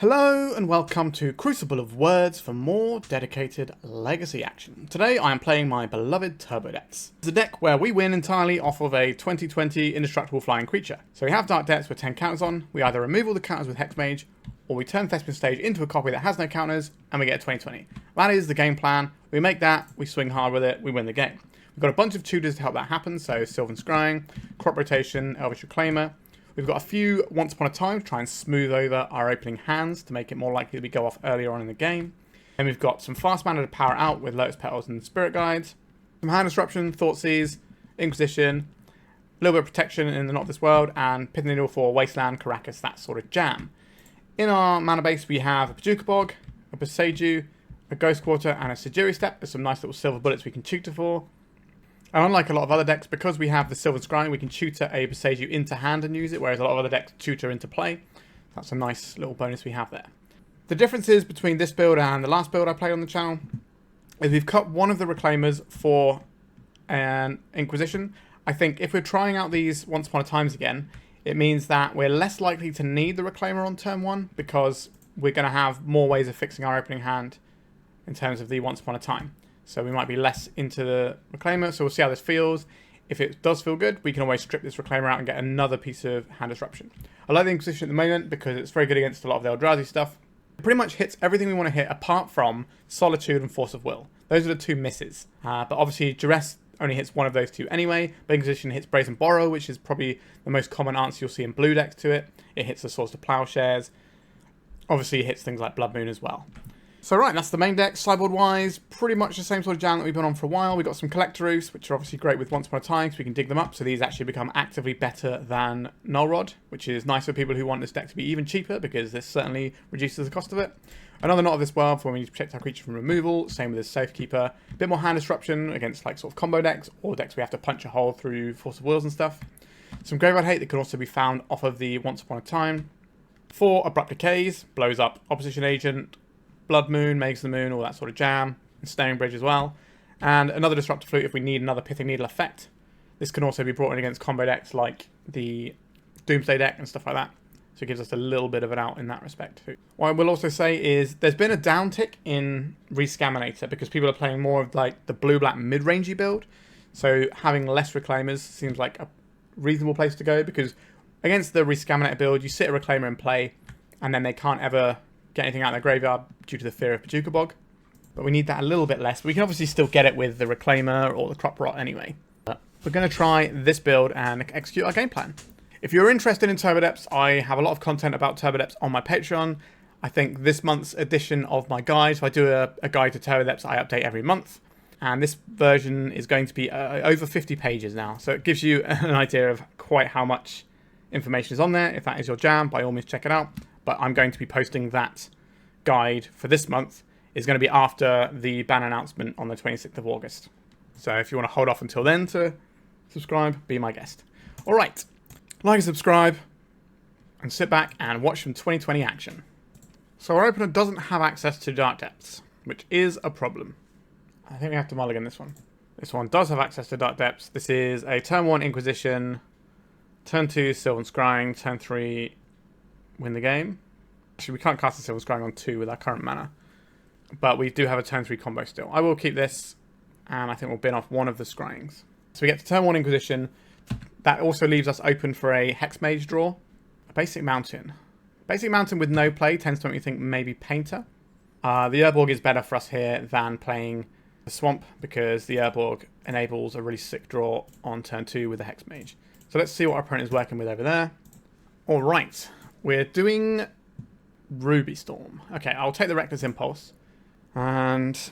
Hello and welcome to Crucible of Words for more dedicated legacy action. Today I am playing my beloved Turbodepths. It's a deck where we win entirely off of a 2020 indestructible flying creature. So we have Dark Depths with 10 counters on, we either remove all the counters with Hexmage, or we turn Thespian stage into a copy that has no counters, and we get a 2020. That is the game plan. We make that, we swing hard with it, we win the game. We've got a bunch of tutors to help that happen, so Sylvan Scrying, Crop Rotation, Elvish Reclaimer. We've got a few Once Upon a Time to try and smooth over our opening hands to make it more likely that we go off earlier on in the game. And we've got some fast mana to power out with Lotus Petals and Spirit Guides. Some hand disruption, Thoughtseize, Inquisition, a little bit of protection in the Not This World, and Pithing Needle for Wasteland, Caracas, that sort of jam. In our mana base we have a Bojuka Bog, a Boseiju, a Ghost Quarter, and a Sejiri Steppe with some nice little silver bullets we can tutor for. And unlike a lot of other decks, because we have the Sylvan Scrying, we can tutor a Boseiju into hand and use it, whereas a lot of other decks tutor into play. That's a nice little bonus we have there. The differences between this build and the last build I played on the channel is we've cut one of the Reclaimers for an Inquisition. I think if we're trying out these Once Upon a Times again, it means that we're less likely to need the Reclaimer on turn 1, because we're going to have more ways of fixing our opening hand in terms of the Once Upon a Time. So we might be less into the Reclaimer, so we'll see how this feels. If it does feel good, we can always strip this Reclaimer out and get another piece of hand disruption. I like the Inquisition at the moment because it's very good against a lot of the Eldrazi stuff. It pretty much hits everything we want to hit apart from Solitude and Force of Will. Those are the two misses. But obviously Duress only hits one of those two anyway. But Inquisition hits Brazen Borrow, which is probably the most common answer you'll see in blue decks to it. It hits the Swords to Plowshares. Obviously it hits things like Blood Moon as well. So right, that's the main deck. Sideboard wise, pretty much the same sort of jam that we've been on for a while. We've got some Collector Ouphes, which are obviously great with Once Upon a Time, so we can dig them up. So these actually become actively better than Null Rod, which is nice for people who want this deck to be even cheaper, because this certainly reduces the cost of it. Another Not of This World for when we need to protect our creature from removal. Same with the Safekeeper. A bit more hand disruption against like sort of combo decks, or decks we have to punch a hole through Force of Wills and stuff. Some Graveyard Hate that can also be found off of the Once Upon a Time. 4 Abrupt Decays, blows up Opposition Agent, Blood Moon, Makes the Moon, all that sort of jam. And Snaring Bridge as well. And another Disruptor Flute if we need another Pithing Needle effect. This can also be brought in against combo decks like the Doomsday deck and stuff like that. So it gives us a little bit of an out in that respect too. What I will also say is there's been a downtick in Rescaminator because people are playing more of like the blue-black mid-rangey build. So having less Reclaimers seems like a reasonable place to go, because against the Rescaminator build, you sit a Reclaimer in play and then they can't ever get anything out of their graveyard due to the fear of Bojuka Bog. But we need that a little bit less. But we can obviously still get it with the Reclaimer or the Crop Rot anyway. But we're going to try this build and execute our game plan. If you're interested in Turbodepths, I have a lot of content about Turbodepths on my Patreon. I think this month's edition of my guide, so I do a guide to Turbodepths I update every month. And this version is going to be over 50 pages now. So it gives you an idea of quite how much information is on there. If that is your jam, by all means check it out. But I'm going to be posting that guide for this month. Is going to be after the ban announcement on the 26th of August. So if you want to hold off until then to subscribe, be my guest. Alright, like and subscribe, and sit back and watch some 2020 action. So our opener doesn't have access to Dark Depths, which is a problem. I think we have to mulligan this one. This one does have access to Dark Depths. This is a turn 1 Inquisition, turn 2 Sylvan Scrying, turn 3 win the game. Actually, we can't cast the Sylvan Scrying on 2 with our current mana. But we do have a turn 3 combo still. I will keep this, and I think we'll bin off one of the Scryings. So we get to turn 1 Inquisition. That also leaves us open for a Hexmage draw. A Basic Mountain. Basic Mountain with no play tends to make me think maybe Painter. The Urborg is better for us here than playing the Swamp, because the Urborg enables a really sick draw on turn 2 with the Hexmage. So let's see what our opponent is working with over there. Alright, we're doing Ruby Storm. Okay, I'll take the Reckless Impulse. And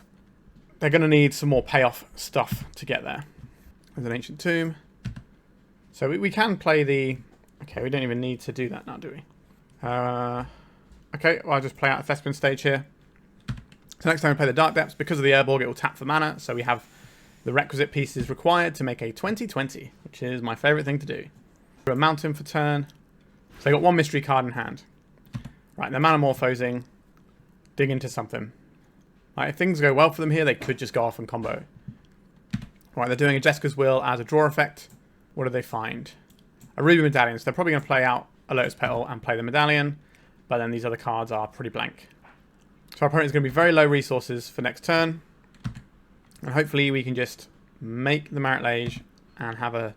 they're going to need some more payoff stuff to get there. There's an Ancient Tomb. So we can play the... Okay, we don't even need to do that now, do we? Okay, well, I'll just play out a Thespian stage here. So next time we play the Dark Depths, because of the Urborg, it will tap for mana. So we have the requisite pieces required to make a 2020, which is my favourite thing to do. A Mountain for turn. So they got one mystery card in hand. Right, they're Manamorphosing. Dig into something. Right, if things go well for them here, they could just go off and combo. Right, they're doing a Jeska's Will as a draw effect. What do they find? A Ruby Medallion. So they're probably going to play out a Lotus Petal and play the Medallion. but then these other cards are pretty blank. So our opponent is going to be very low resources for next turn, and hopefully we can just make the Marit Lage and have a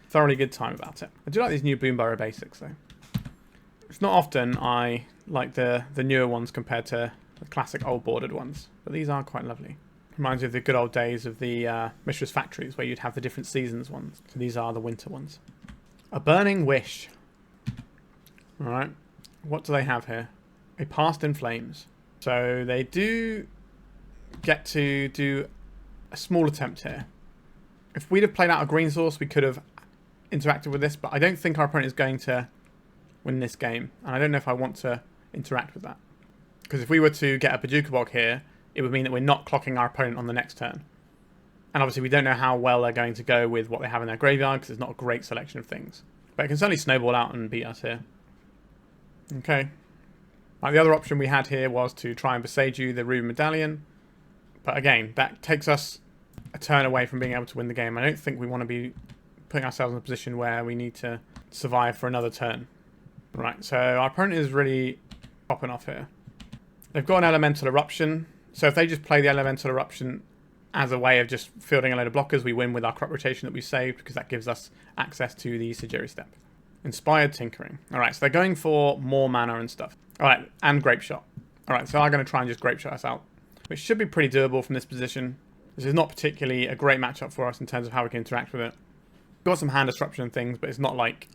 thoroughly good time about it. I do like these new Boomburrow basics though. It's not often I like the newer ones compared to the classic old bordered ones, but these are quite lovely. Reminds me of the good old days of the Mistress Factories where you'd have the different seasons ones. So these are the winter ones. A Burning Wish. Alright, what do they have here? A Past in Flames. So they do get to do a small attempt here. If we'd have played out a green source, we could have interacted with this, but I don't think our opponent is going to win this game, and I don't know if I want to interact with that. Because if we were to get a Bojuka Bog here, it would mean that we're not clocking our opponent on the next turn. And obviously we don't know how well they're going to go with what they have in their graveyard, because it's not a great selection of things. But it can certainly snowball out and beat us here. Okay. Right, the other option we had here was to try and Boseiju the Ruby Medallion. But again, that takes us a turn away from being able to win the game. I don't think we want to be putting ourselves in a position where we need to survive for another turn. Right, so our opponent is really popping off here. They've got an Elemental Eruption. So if they just play the Elemental Eruption as a way of just fielding a load of blockers, we win with our crop rotation that we saved, because that gives us access to the Sejiri Steppe. Inspired Tinkering. Alright, so they're going for more mana and stuff. Alright, and Grape Shot. Alright, so I'm going to try and just Grape Shot us out, which should be pretty doable from this position. This is not particularly a great matchup for us in terms of how we can interact with it. We've got some hand disruption and things, but it's not like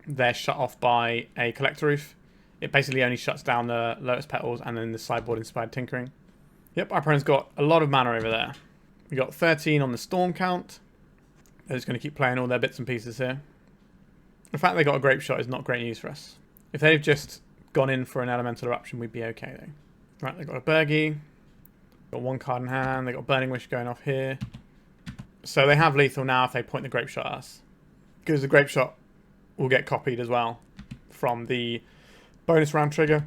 they're shut off by a Collector Ouphe. It basically only shuts down the Lotus Petals and then the sideboard Inspired Tinkering. Yep, our opponent's got a lot of mana over there. We got 13 on the Storm count. They're just going to keep playing all their bits and pieces here. The fact they got a Grape Shot is not great news for us. If they've just gone in for an Elemental Eruption, we'd be okay though. Right, they've got a Bergie. Got one card in hand. They've got Burning Wish going off here. So they have lethal now if they point the Grape Shot at us. Because the Grape Shot will get copied as well from the bonus round trigger.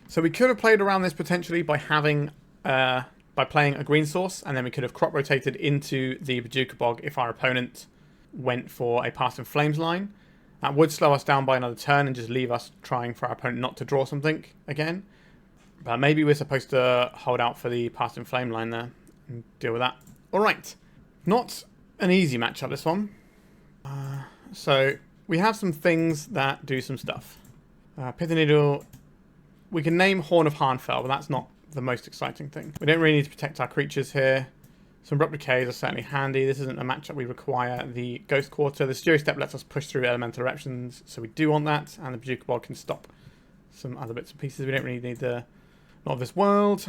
So we could have played around this potentially by having by playing a green source, and then we could have crop rotated into the Bojuka Bog if our opponent went for a Past in Flames line. That would slow us down by another turn and just leave us trying for our opponent not to draw something again. But maybe we're supposed to hold out for the Past in Flame line there and deal with that. Alright, not an easy matchup this one. So we have some things that do some stuff. Pithing Needle, we can name Horn of Harnfell, but that's not the most exciting thing. We don't really need to protect our creatures here. Some Abrupt Decays are certainly handy. This isn't a matchup we require the Ghost Quarter. The Sejiri Steppe lets us push through Elemental Eruptions, so we do want that, and the Bojuka Bog can stop some other bits and pieces. We don't really need the Not of This World.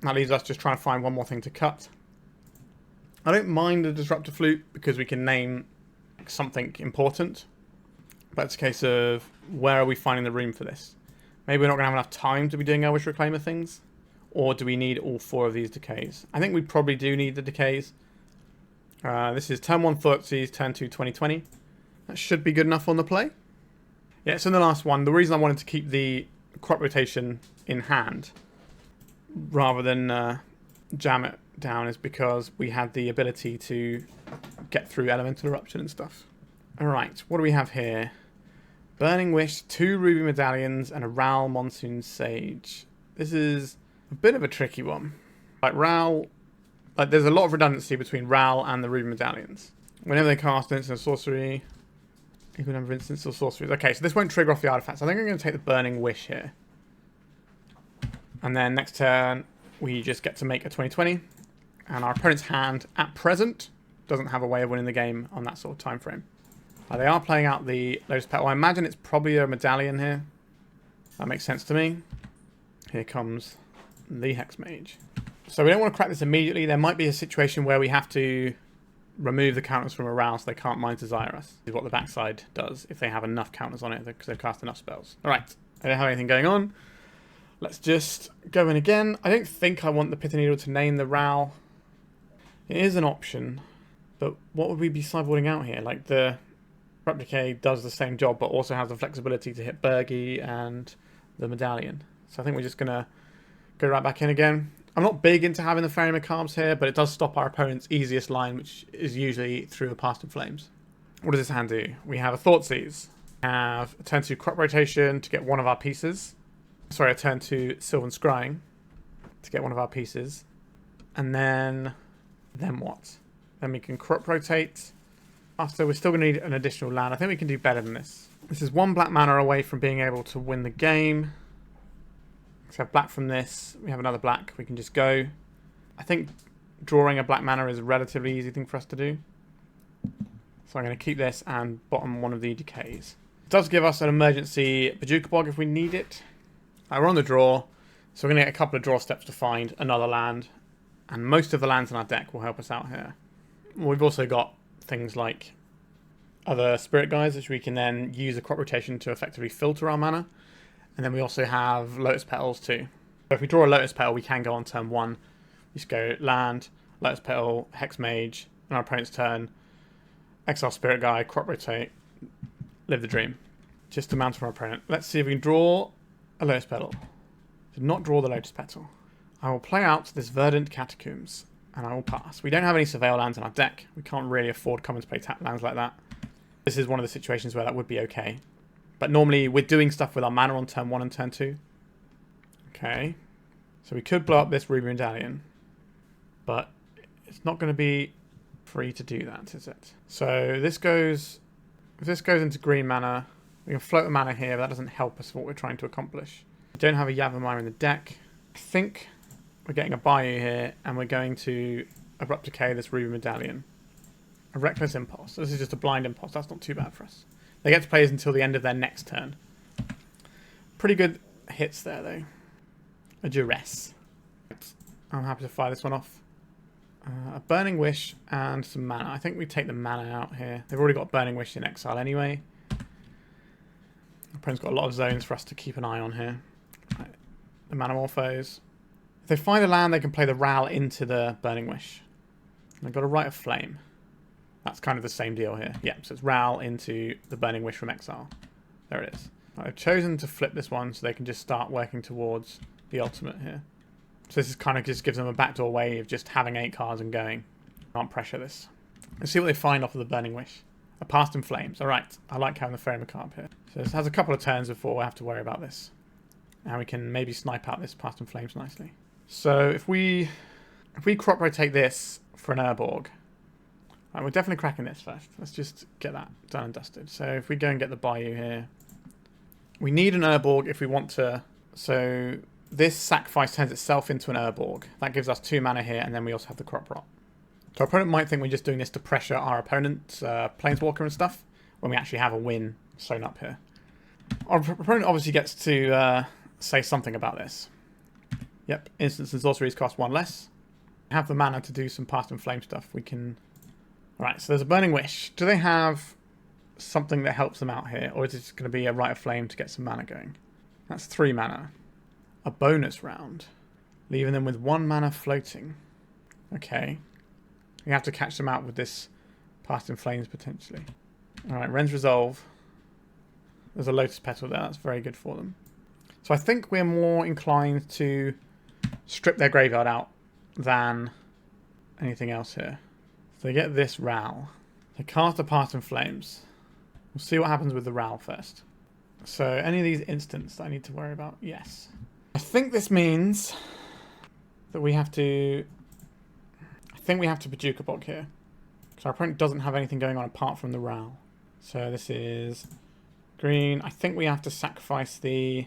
That leaves us just trying to find one more thing to cut. I don't mind the Disruptor Flute because we can name something important, but it's a case of where are we finding the room for this? Maybe we're not going to have enough time to be doing Elvish Reclaimer things. Or do we need all 4 of these decays? I think we probably do need the decays. This is turn 1 Thoughtseize, turn 2 2020. That should be good enough on the play. Yeah, so in the last one, the reason I wanted to keep the crop rotation in hand rather than jam it down is because we had the ability to get through Elemental Eruption and stuff. Alright, what do we have here? Burning Wish, 2 Ruby Medallions, and a Ral Monsoon Sage. This is a bit of a tricky one. Like Ral, there's a lot of redundancy between Ral and the Ruby Medallions. Whenever they cast an instant or sorcery, equal number of instants or sorceries. Okay, so this won't trigger off the artifacts. I think I'm going to take the Burning Wish here. And then next turn, we just get to make a 2020. And our opponent's hand, at present, doesn't have a way of winning the game on that sort of time frame. They are playing out the Lotus Petal. I imagine it's probably a Medallion here. That makes sense to me. Here comes the Hexmage. So we don't want to crack this immediately. There might be a situation where we have to remove the counters from a Ral so they can't Mind Desire us. This is what the backside does if they have enough counters on it because they've cast enough spells. Alright, I don't have anything going on. Let's just go in again. I don't think I want the Pithing Needle to name the Ral. It is an option, but what would we be sideboarding out here? Like the Abrupt Decay does the same job, but also has the flexibility to hit Bergie and the Medallion. So I think we're just going to go right back in again. I'm not big into having the Faerie Macabres here, but it does stop our opponent's easiest line, which is usually through a Past in Flames. What does this hand do? We have a Thoughtseize. Have a turn 2 crop rotation to get one of our pieces. Sorry, a turn 2 Sylvan Scrying to get one of our pieces. And then what? Then we can crop rotate. After, we're still going to need an additional land. I think we can do better than this. This is 1 black mana away from being able to win the game. So we have black from this. We have another black. We can just go. I think drawing a black mana is a relatively easy thing for us to do. So I'm going to keep this and bottom one of the decays. It does give us an emergency Bojuka Bog if we need it. We're on the draw, so we're going to get a couple of draw steps to find another land. And most of the lands in our deck will help us out here. We've also got things like other spirit guides, which we can then use a crop rotation to effectively filter our mana. And then we also have Lotus Petals too. So if we draw a Lotus Petal, we can go on turn 1. We just go land, Lotus Petal, Hexmage, on our opponent's turn, exile Spirit Guide, crop rotate, live the dream. Just to mount from our opponent. Let's see if we can draw a Lotus Petal. Did not draw the Lotus Petal. I will play out this Verdant Catacombs, and I will pass. We don't have any Surveil lands in our deck. We can't really afford common to play tap lands like that. This is one of the situations where that would be okay. But normally we're doing stuff with our mana on turn 1 and turn 2. Okay. So we could blow up this Ruby Medallion. But it's not going to be free to do that, is it? So this goes... If this goes into green mana, we can float a mana here, but that doesn't help us what we're trying to accomplish. We don't have a Yawgmoth in the deck. I think we're getting a Bayou here, and we're going to Abrupt Decay this Ruby Medallion. A Reckless Impulse. This is just a blind impulse. That's not too bad for us. They get to play this until the end of their next turn. Pretty good hits there, though. A Duress. I'm happy to fire this one off. A Burning Wish and some mana. I think we take the mana out here. They've already got Burning Wish in exile anyway. Opponent's got a lot of zones for us to keep an eye on here. Right. The Manamorphose. If they find a land, they can play the Ral into the Burning Wish. And they've got a Rite of Flame. That's kind of the same deal here. Yeah, so it's Ral into the Burning Wish from exile. There it is. I've chosen to flip this one so they can just start working towards the ultimate here. So this is kind of just gives them a backdoor way of just having 8 cards and going. Can't pressure this. Let's see what they find off of the Burning Wish. A Past in Flames. Alright, I like having the Faerie Macabre here. So this has a couple of turns before we have to worry about this. And we can maybe snipe out this Past in Flames nicely. So if we crop rotate this for an Urborg. Right, we're definitely cracking this first. Let's just get that done and dusted. So if we go and get the Bayou here. We need an Urborg if we want to... So this sacrifice turns itself into an Urborg. That gives us 2 mana here, and then we also have the crop rot. So our opponent might think we're just doing this to pressure our opponent's Planeswalker and stuff, when we actually have a win sewn up here. Our opponent obviously gets to say something about this. Yep, instants and sorceries cost 1 less. We have the mana to do some Past in Flame stuff. We can... Alright, so there's a Burning Wish. Do they have something that helps them out here? Or is it just going to be a Rite of Flame to get some mana going? That's 3 mana. A bonus round. Leaving them with 1 mana floating. Okay. We have to catch them out with this Past in Flames potentially. Alright, Ren's Resolve. There's a Lotus Petal there. That's very good for them. So I think we're more inclined to strip their graveyard out than anything else here. So they get this Ral. They cast a Past in Flames. We'll see what happens with the Ral first. So any of these instants that I need to worry about? Yes. I think this means that we have to... I think we have to Bojuka Bog here. Because our opponent doesn't have anything going on apart from the Ral. So this is green. I think we have to sacrifice the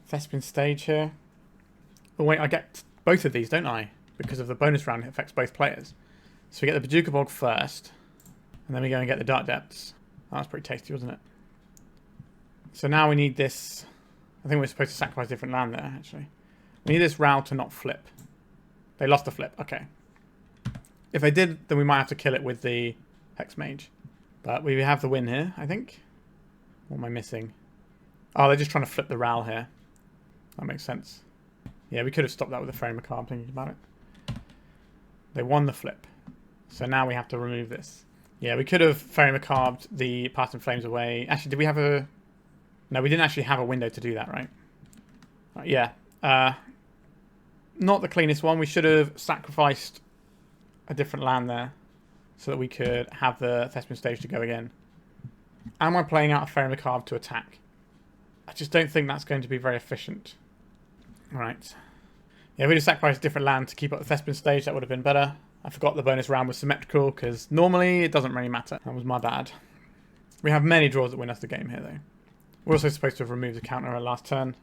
Thespian stage here. Oh wait, I get both of these, don't I? Because of the bonus round, it affects both players. So we get the Bojuka Bog first. And then we go and get the Dark Depths. That was pretty tasty, wasn't it? So now we need this... I think we're supposed to sacrifice a different land there, actually. We need this Ral to not flip. They lost the flip. Okay. If they did, then we might have to kill it with the Hexmage. But we have the win here, I think. What am I missing? Oh, they're just trying to flip the Ral here. That makes sense. Yeah, we could have stopped that with the Faerie Macabre, thinking about it. They won the flip. So now we have to remove this. Yeah, we could have Faerie Macabred the Past in Flames away. Actually, did we have a... No, we didn't actually have a window to do that, right? Yeah. Not the cleanest one. We should have sacrificed a different land there so that we could have the Thespian stage to go again. Am I playing out a Faerie Macabre to attack? I just don't think that's going to be very efficient. Right. Yeah, if we just sacrificed a different land to keep up the Thespian stage, that would have been better. I forgot the bonus round was symmetrical, because normally it doesn't really matter. That was my bad. We have many draws that win us the game here, though. We're also supposed to have removed the counter at last turn.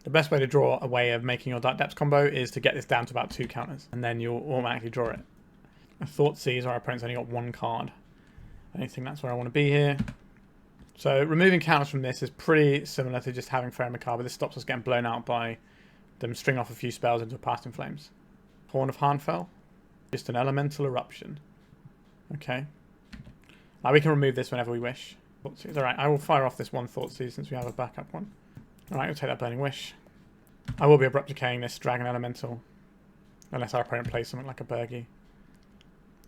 The best way to draw a way of making your Dark Depths combo is to get this down to about 2 counters, and then you'll automatically draw it. A Thoughtseize, our opponent's only got 1 card. I don't think that's where I want to be here. So removing counters from this is pretty similar to just having Faerie Macabre. This stops us getting blown out by them string off a few spells into a Past in Flames. Horn of Harnfell. Just an Elemental Eruption. Okay. Now we can remove this whenever we wish. Thoughtseize. Alright, I will fire off this one Thoughtseize since we have a backup one. Alright, we'll take that Burning Wish. I will be Abrupt Decaying this Dragon Elemental. Unless our opponent plays something like a Burgie.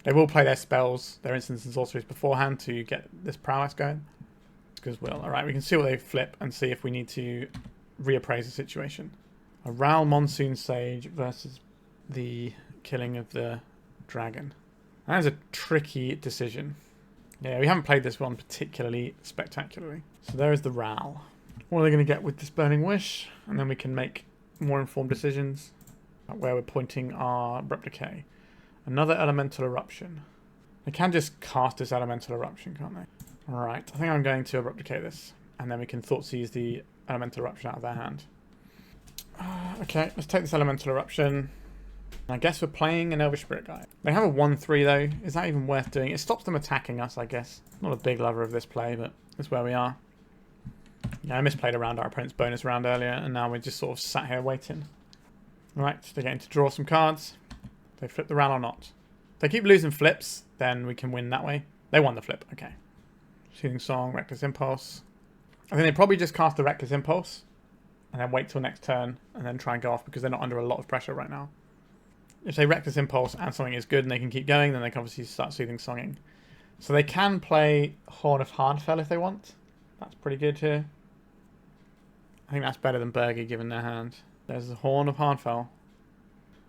They will play their spells, their instants and sorceries beforehand to get this prowess going. Because will. Alright, we can see what they flip and see if we need to reappraise the situation. A Ral Monsoon Sage versus the killing of the dragon. That is a tricky decision. Yeah, we haven't played this one particularly spectacularly. So there is the Ral. What are they going to get with this Burning Wish? And then we can make more informed decisions about where we're pointing our Abrupt Decay. Another Elemental Eruption. They can just cast this Elemental Eruption, can't they? Alright, I think I'm going to Abrupt Decay this. And then we can Thoughtseize the Elemental Eruption out of their hand. Okay, let's take this Elemental Eruption. I guess we're playing an Elvish Spirit Guide. They have a 1-3 though. Is that even worth doing? It stops them attacking us, I guess. Not a big lover of this play, but that's where we are. Yeah, I misplayed around our opponent's bonus round earlier, and now we're just sort of sat here waiting. Alright, they're getting to draw some cards. They flip the round or not. If they keep losing flips, then we can win that way. They won the flip, okay. Soothing Song, Reckless Impulse. I think they probably just cast the Reckless Impulse, and then wait till next turn, and then try and go off, because they're not under a lot of pressure right now. If they Reckless Impulse and something is good and they can keep going, then they can obviously start Soothing Songing. So they can play Horn of Harnfell if they want. That's pretty good here. I think that's better than Burgie given their hand. There's the Horn of Harnfell.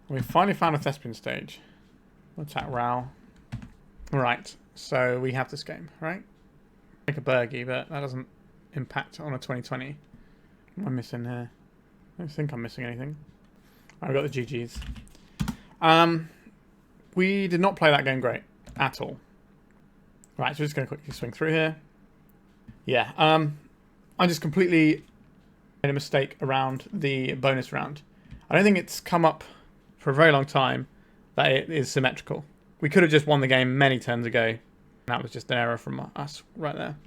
We finally found a Thespian stage. We'll attack Ral. Right, so we have this game, right? Make a Burgie, but that doesn't impact on a 2020. What am I missing here? I don't think I'm missing anything. I've got the GGs. We did not play that game great at all. Right, so we're just going to quickly swing through here. Yeah, I just completely made a mistake around the bonus round. I don't think it's come up for a very long time that it is symmetrical. We could have just won the game many turns ago. That was just an error from us right there.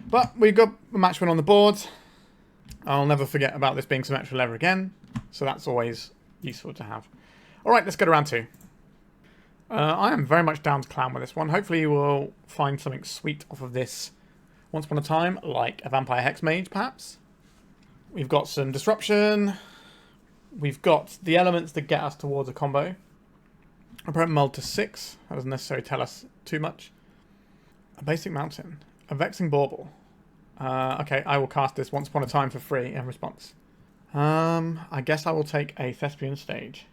But we got a match win on the board. I'll never forget about this being symmetrical ever again. So that's always useful to have. Alright, let's go to round 2. I am very much down to clown with this one. Hopefully you will find something sweet off of this once upon a time, like a Vampire Hexmage, perhaps. We've got some disruption. We've got the elements that get us towards a combo. I put mulled to 6. That doesn't necessarily tell us too much. A basic mountain. A vexing bauble. Okay, I will cast this once upon a time for free in response. I guess I will take a Thespian stage.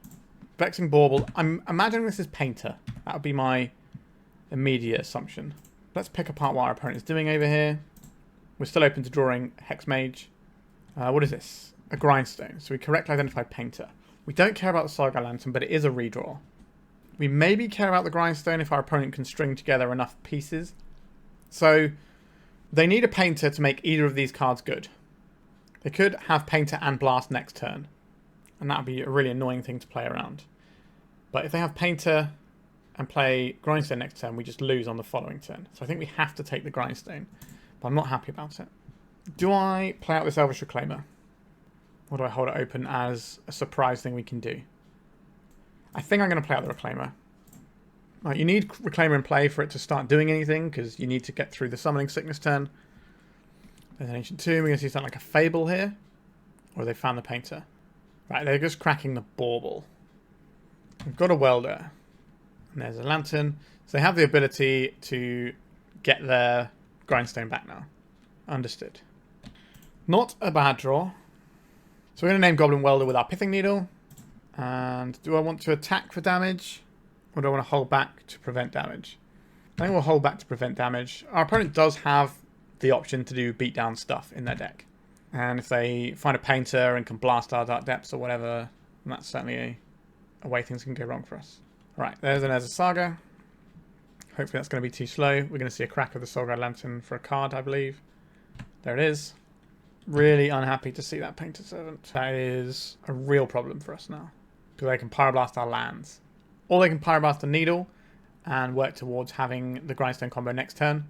Vexing bauble. I'm imagining this is Painter. That would be my immediate assumption. Let's pick apart what our opponent is doing over here. We're still open to drawing Hexmage. What is this? A Grindstone. So we correctly identified Painter. We don't care about the Saga Lantern, but it is a redraw. We maybe care about the Grindstone if our opponent can string together enough pieces. So they need a Painter to make either of these cards good. They could have Painter and Blast next turn. And that would be a really annoying thing to play around. But if they have Painter and play Grindstone next turn, we just lose on the following turn. So I think we have to take the Grindstone. But I'm not happy about it. Do I play out this Elvish Reclaimer? Or do I hold it open as a surprise thing we can do? I think I'm going to play out the Reclaimer. Right, you need Reclaimer in play for it to start doing anything, because you need to get through the Summoning Sickness turn. There's an Ancient Tomb. We're going to see something like a Fable here. Or they found the Painter. Right, they're just cracking the bauble. We've got a Welder. And there's a Lantern. So they have the ability to get their Grindstone back now. Understood. Not a bad draw. So we're going to name Goblin Welder with our Pithing Needle. And do I want to attack for damage? Or do I want to hold back to prevent damage? I think we'll hold back to prevent damage. Our opponent does have the option to do beatdown stuff in their deck. And if they find a Painter and can blast our Dark Depths or whatever, then that's certainly a way things can go wrong for us. Right, there's an Urza Saga. Hopefully that's going to be too slow. We're going to see a crack of the Soulguide Lantern for a card, I believe. There it is. Really unhappy to see that Painter Servant. That is a real problem for us now, because they can Pyroblast our lands. Or they can Pyroblast a Needle and work towards having the Grindstone combo next turn.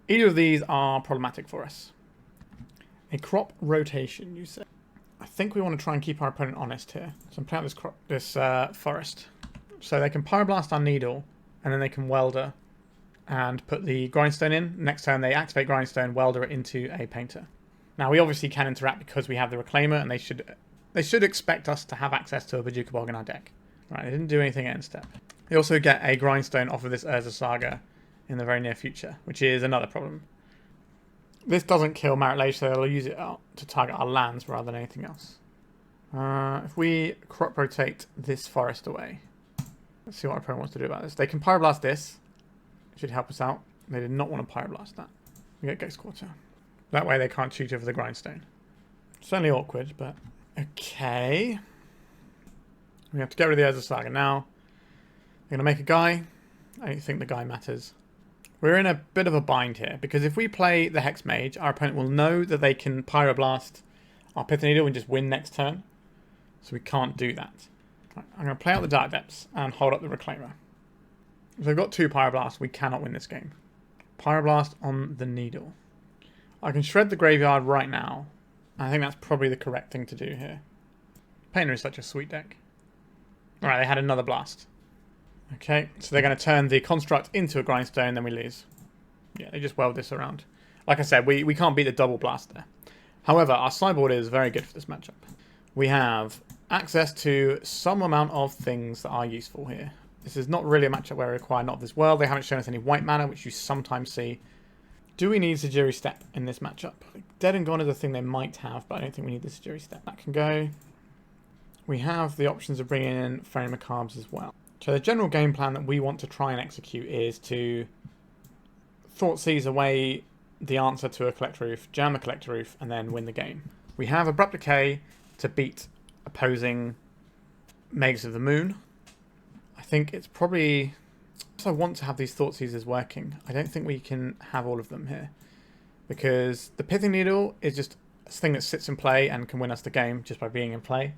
Either of these are problematic for us. A crop rotation, you say? I think we want to try and keep our opponent honest here. So I'm playing out this forest. So they can Pyroblast our Needle, and then they can Welder and put the Grindstone in. Next turn they activate Grindstone, Welder it into a Painter. Now we obviously can interact because we have the Reclaimer, and they should expect us to have access to a Bojuka Bog in our deck. Right, they didn't do anything at end step. They also get a Grindstone off of this Urza Saga in the very near future, which is another problem. This doesn't kill Marit Lage, so they'll use it to target our lands rather than anything else. If we crop rotate this forest away, let's see what our opponent wants to do about this. They can Pyroblast this. It should help us out. They did not want to Pyroblast that. We get Ghost Quarter. That way they can't shoot over the Grindstone. Certainly awkward, but okay. We have to get rid of the Urza Saga now. They're going to make a guy. I don't think the guy matters. We're in a bit of a bind here, because if we play the Hexmage, our opponent will know that they can Pyroblast our Pithing Needle and just win next turn. So we can't do that. Right, I'm going to play out the Dark Depths and hold up the Reclaimer. If they've got 2 Pyroblasts, we cannot win this game. Pyroblast on the Needle. I can shred the graveyard right now. I think that's probably the correct thing to do here. Painter is such a sweet deck. Alright, they had another blast. Okay, so they're going to turn the Construct into a Grindstone, then we lose. Yeah, they just weld this around. Like I said, we can't beat the double blast there. However, our sideboard is very good for this matchup. We have access to some amount of things that are useful here. This is not really a matchup where we require Not of This World. They haven't shown us any white mana, which you sometimes see. Do we need Sejiri Steppe in this matchup? Dead and Gone is a thing they might have, but I don't think we need the Sejiri Steppe. That can go. We have the options of bringing in Faerie Macabres as well. So the general game plan that we want to try and execute is to Thoughtseize away the answer to a Collector Ouphe, jam a Collector Ouphe, and then win the game. We have Abrupt Decay to beat opposing Mages of the Moon. I think it's probably... I want to have these Thoughtseizes working. I don't think we can have all of them here, because the Pithing Needle is just a thing that sits in play and can win us the game just by being in play.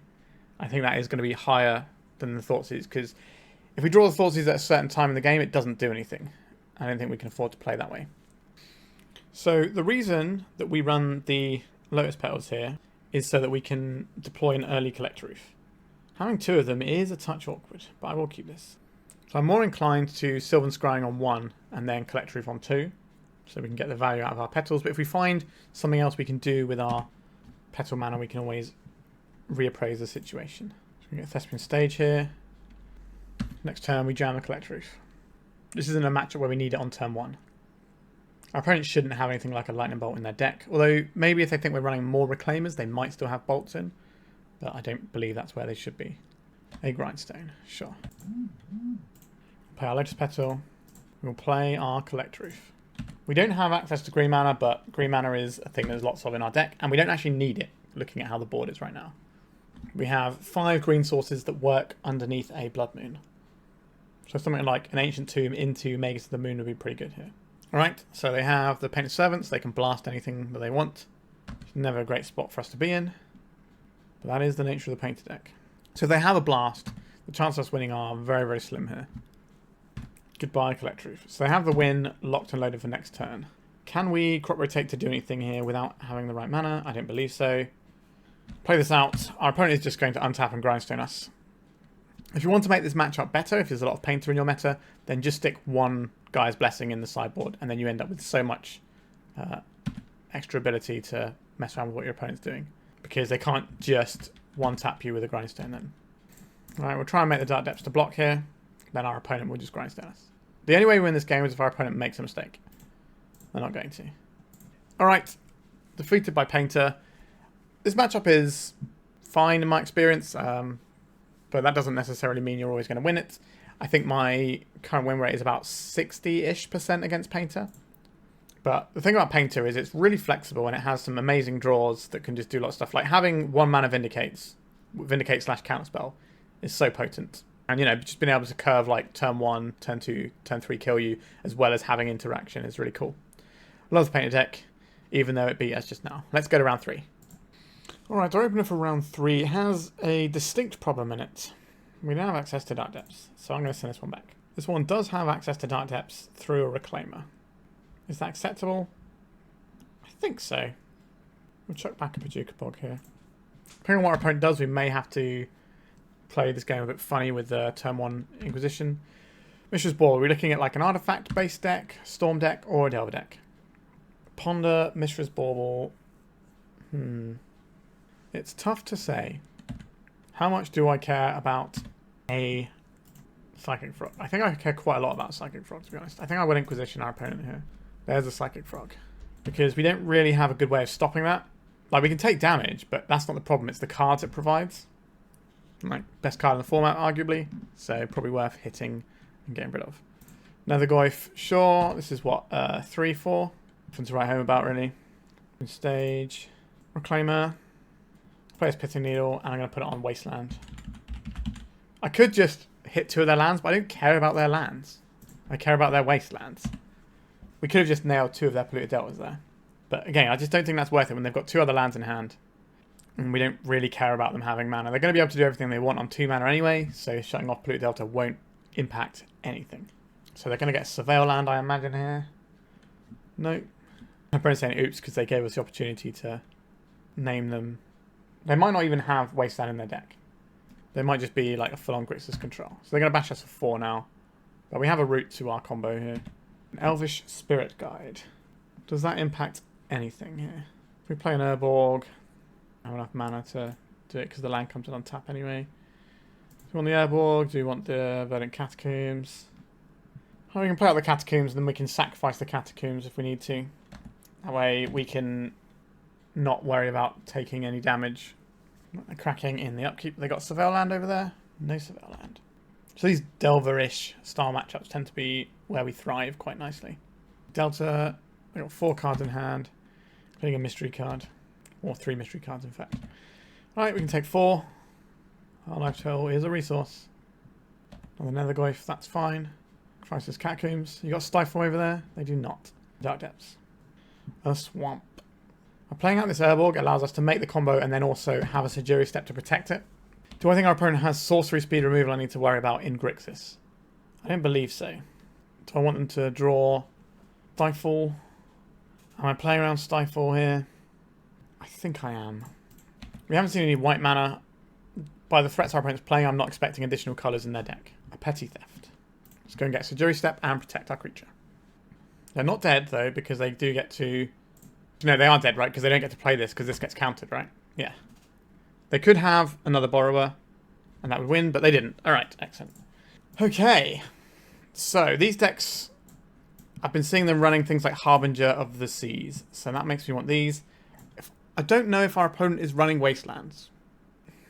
I think that is going to be higher than the Thoughtseize, because if we draw the Thoughtseize at a certain time in the game, it doesn't do anything. I don't think we can afford to play that way. So the reason that we run the Lotus Petals here is so that we can deploy an early Collector Ouphe. Having 2 of them is a touch awkward, but I will keep this. So I'm more inclined to Sylvan Scrying on 1 and then Collector Ouphe on 2, so we can get the value out of our petals. But if we find something else we can do with our petal mana, we can always reappraise the situation. So we get a Thespian Stage here. Next turn we jam a Collector Ouphe. This isn't a matchup where we need it on turn 1. Our opponents shouldn't have anything like a Lightning Bolt in their deck, although maybe if they think we're running more Reclaimers, they might still have bolts in, but I don't believe that's where they should be. A Grindstone, sure. Play our Lotus Petal. We'll play our Collector Ouphe. We don't have access to green mana, but green mana is a thing there's lots of in our deck, and we don't actually need it, looking at how the board is right now. We have 5 green sources that work underneath a Blood Moon. So something like an Ancient Tomb into Magus of the Moon would be pretty good here. Alright, so they have the Painted Servants. They can blast anything that they want. It's never a great spot for us to be in, but that is the nature of the Painted deck. So if they have a blast, the chances of us winning are very, very slim here. Goodbye, Collector Ouphe. So they have the win locked and loaded for next turn. Can we crop rotate to do anything here without having the right mana? I don't believe so. Play this out. Our opponent is just going to untap and Grindstone us. If you want to make this matchup better, if there's a lot of Painter in your meta, then just stick 1 Guy's Blessing in the sideboard, and then you end up with so much extra ability to mess around with what your opponent's doing, because they can't just one-tap you with a Grindstone then. Alright, we'll try and make the Dark Depths to block here, then our opponent will just Grindstone us. The only way we win this game is if our opponent makes a mistake. They're not going to. Alright, defeated by Painter. This matchup is fine in my experience, but that doesn't necessarily mean you're always going to win it. I think my current win rate is about 60-ish% against Painter. But the thing about Painter is it's really flexible and it has some amazing draws that can just do a lot of stuff. Like having 1 mana Vindicate / Counterspell is so potent. And, you know, just being able to curve like turn 1, turn 2, turn 3 kill you, as well as having interaction is really cool. Love the Painter deck, even though it beat us just now. Let's go to round 3. Alright, our opener for round 3 has a distinct problem in it. We don't have access to Dark Depths, so I'm going to send this one back. This one does have access to Dark Depths through a Reclaimer. Is that acceptable? I think so. We'll chuck back a Bojuka Bog here. Depending on what our opponent does, we may have to play this game a bit funny with the turn 1 Inquisition. Mishra's Ball, are we looking at like an artifact-based deck, storm deck, or a Delver deck? Ponder, Mishra's Bauble. It's tough to say. How much do I care about a Psychic Frog? I think I care quite a lot about Psychic Frog, to be honest. I think I would Inquisition our opponent here. There's a Psychic Frog. Because we don't really have a good way of stopping that. Like, we can take damage, but that's not the problem. It's the cards it provides. Like, best card in the format, arguably. So, probably worth hitting and getting rid of. Nether Goyf, sure. This is what, 3-4? Nothing to write home about, really. Stage. Reclaimer. Play this Pithing Needle, and I'm going to put it on Wasteland. I could just hit 2 of their lands, but I don't care about their lands. I care about their Wastelands. We could have just nailed 2 of their Polluted Deltas there. But again, I just don't think that's worth it when they've got 2 other lands in hand. And we don't really care about them having mana. They're going to be able to do everything they want on 2 mana anyway, so shutting off Polluted Delta won't impact anything. So they're going to get a Surveil land, I imagine, here. Nope. I'm probably saying oops because they gave us the opportunity to name them. They might not even have Wasteland in their deck. They might just be like a full-on Grixis control. So they're going to bash us for 4 now. But we have a route to our combo here. An Elvish Spirit Guide. Does that impact anything here? If we play an Urborg, I have enough mana to do it because the land comes in on tap anyway. Do we want the Urborg? Do we want the Verdant Catacombs? Oh, we can play out the Catacombs and then we can sacrifice the Catacombs if we need to. That way we can not worry about taking any damage. Cracking in the upkeep. They got Surveil land over there? No Surveil land. So these Delver-ish style matchups tend to be where we thrive quite nicely. Delta, we got 4 cards in hand. Playing a mystery card. Or 3 mystery cards, in fact. Alright, we can take 4. Our life total is a resource. Another Nether Goyf, that's fine. Crisis Catacombs. You got Stifle over there? They do not. Dark Depths. A Swamp. Playing out this Urborg allows us to make the combo and then also have a Sejiri Steppe to protect it. Do I think our opponent has sorcery speed removal I need to worry about in Grixis? I don't believe so. Do I want them to draw Stifle? Am I playing around Stifle here? I think I am. We haven't seen any white mana. By the threats our opponent's playing, I'm not expecting additional colours in their deck. A Petty Theft. Let's go and get Sejiri Steppe and protect our creature. They're not dead, though, because they do get to... No, they are dead, right? Because they don't get to play this because this gets countered, right? Yeah. They could have another Borrower, and that would win, but they didn't. Alright, excellent. Okay. So, these decks... I've been seeing them running things like Harbinger of the Seas, so that makes me want these. I don't know if our opponent is running Wastelands.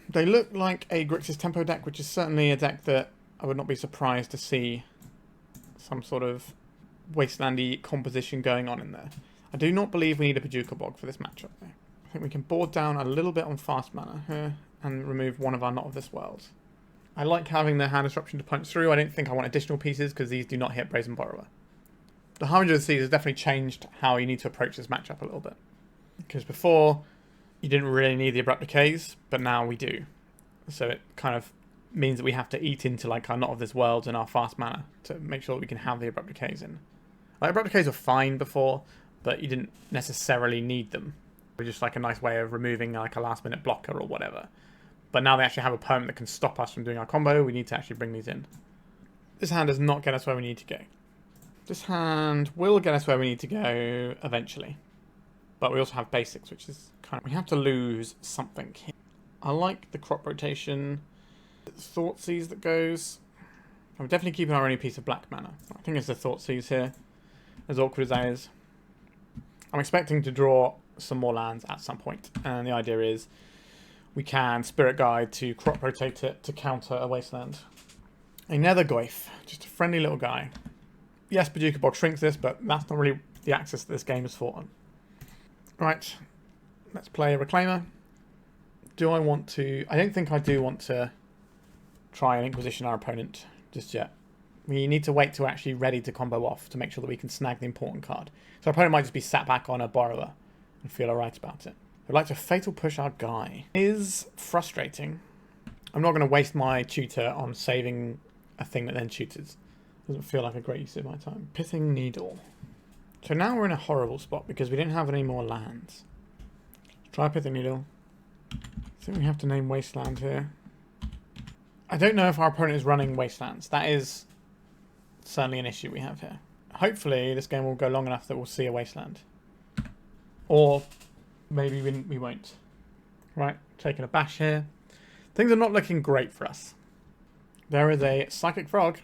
They look like a Grixis Tempo deck, which is certainly a deck that I would not be surprised to see some sort of Wastelandy composition going on in there. I do not believe we need a Bojuka Bog for this matchup, though. I think we can board down a little bit on fast mana here and remove one of our Not of This World. I like having the hand disruption to punch through. I don't think I want additional pieces because these do not hit Brazen Borrower. The Harbinger of the Seas has definitely changed how you need to approach this matchup a little bit. Because before, you didn't really need the Abrupt Decays, but now we do. So it kind of means that we have to eat into like our Not of This World and our fast mana to make sure that we can have the Abrupt Decays in. Like, Abrupt Decays were fine before, but you didn't necessarily need them. They were just like a nice way of removing like a last minute blocker or whatever. But now they actually have a permanent that can stop us from doing our combo. We need to actually bring these in. This hand does not get us where we need to go. This hand will get us where we need to go eventually. But we also have basics, which is kind of... We have to lose something here. I like the crop rotation. Thoughtseize that goes. I'm definitely keeping our only piece of black mana. I think it's the Thoughtseize here. As awkward as that is. I'm expecting to draw some more lands at some point. And the idea is we can Spirit Guide to crop rotate it to counter a Wasteland. A Nether Goyf. Just a friendly little guy. Yes, Bojuka Bog shrinks this, but that's not really the axis that this game is fought on. Right, let's play a Reclaimer. Do I want to... I don't think I do want to try and Inquisition our opponent just yet. We need to wait till we're actually ready to combo off to make sure that we can snag the important card. So our opponent might just be sat back on a Borrower and feel alright about it. I'd like to Fatal Push our guy. It is frustrating. I'm not going to waste my tutor on saving a thing that then tutors. Doesn't feel like a great use of my time. Pithing Needle. So now we're in a horrible spot because we didn't have any more lands. Try Pithing Needle. I think we have to name Wasteland here. I don't know if our opponent is running Wastelands. That is certainly an issue we have here. Hopefully this game will go long enough that we'll see a Wasteland. Or maybe we won't. Right, taking a bash here. Things are not looking great for us. There is a Psychic Frog.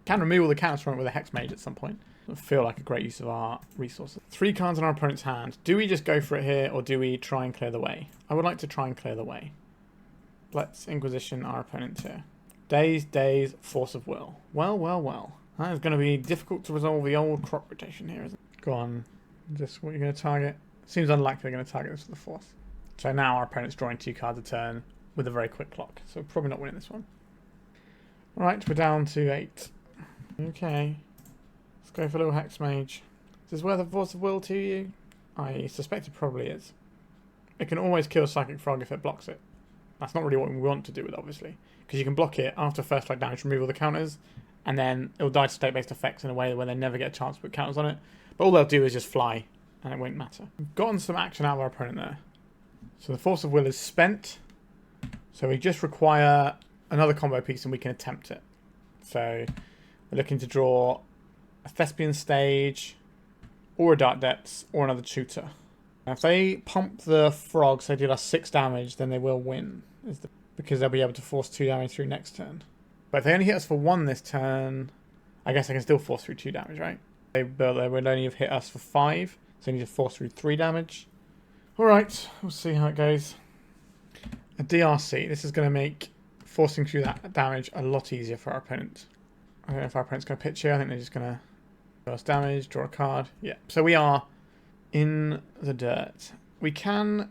Can remove all the counters from it with a Hexmage at some point. Doesn't feel like a great use of our resources. 3 cards in our opponent's hand. Do we just go for it here or do we try and clear the way? I would like to try and clear the way. Let's Inquisition our opponent here. Daze, Force of Will. Well. That is going to be difficult to resolve the old crop rotation here, isn't it? Go on. Just what you're going to target. Seems unlikely they're going to target this with the Force. So now our opponent's drawing 2 cards a turn with a very quick clock. So we're probably not winning this one. Right, we're down to 8. Okay. Let's go for a little Hexmage. Is this worth a Force of Will to you? I suspect it probably is. It can always kill Psychic Frog if it blocks it. That's not really what we want to do with it, obviously. Because you can block it after first strike damage, remove all the counters, and then it'll die to state-based effects in a way where they never get a chance to put counters on it. But all they'll do is just fly, and it won't matter. We've gotten some action out of our opponent there. So the Force of Will is spent. So we just require another combo piece and we can attempt it. So we're looking to draw a Thespian Stage, or a Dark Depths, or another tutor. Now if they pump the frogs, they deal us 6 damage, then they will win. Because they'll be able to force 2 damage through next turn. But if they only hit us for 1 this turn, I guess I can still force through 2 damage, right? They would only have hit us for 5, so they need to force through 3 damage. Alright, we'll see how it goes. A DRC. This is going to make forcing through that damage a lot easier for our opponent. I don't know if our opponent's going to pitch here. I think they're just going to do us damage, draw a card. Yeah, so we are in the dirt. We can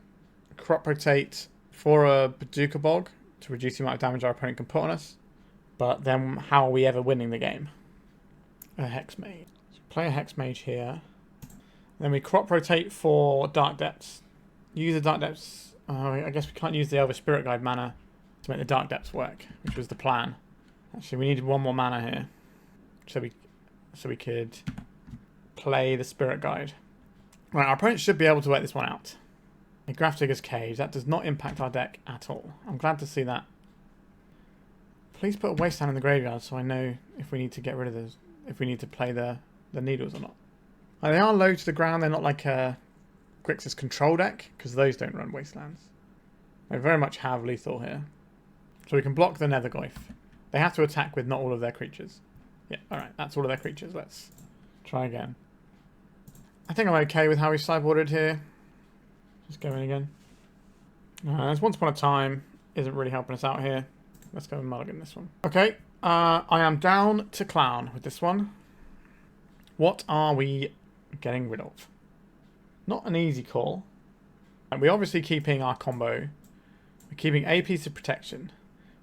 crop rotate for a Bojuka Bog to reduce the amount of damage our opponent can put on us. But then how are we ever winning the game? A Hexmage. So play a Hexmage here. Then we crop rotate for Dark Depths. Use the Dark Depths. I guess we can't use the Elvish Spirit Guide mana to make the Dark Depths work, which was the plan. Actually, we needed 1 more mana here. So we could play the Spirit Guide. Right, our opponent should be able to work this one out. A Grafdigger's Cage. That does not impact our deck at all. I'm glad to see that. Please put a Wasteland in the graveyard so I know if we need to get rid of those, if we need to play the needles or not. They are low to the ground. They're not like a Grixis control deck, because those don't run Wastelands. They very much have lethal here. So we can block the Nethergoyf. They have to attack with not all of their creatures. Yeah, alright, that's all of their creatures. Let's try again. I think I'm okay with how we sideboarded here. Just go in again. As Once Upon a Time isn't really helping us out here. Let's go and mulligan this one. Okay, I am down to Clown with this one. What are we getting rid of? Not an easy call. And we're obviously keeping our combo. We're keeping a piece of protection.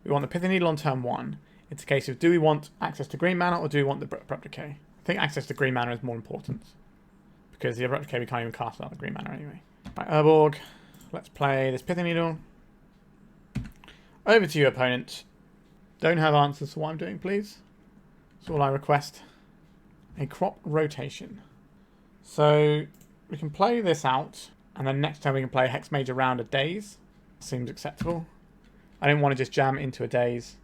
We want the Pithing Needle on turn 1. It's a case of, do we want access to green mana or do we want the Abrupt Decay? I think access to green mana is more important. Because the Abrupt Decay we can't even cast without the green mana anyway. Right, Urborg. Let's play this Pithing Needle. Over to you, opponent. Don't have answers to what I'm doing, please. That's all I request. A crop rotation. So we can play this out, and then next time we can play a Hexmage around a Daze. Seems acceptable. I didn't want to just jam into a Daze.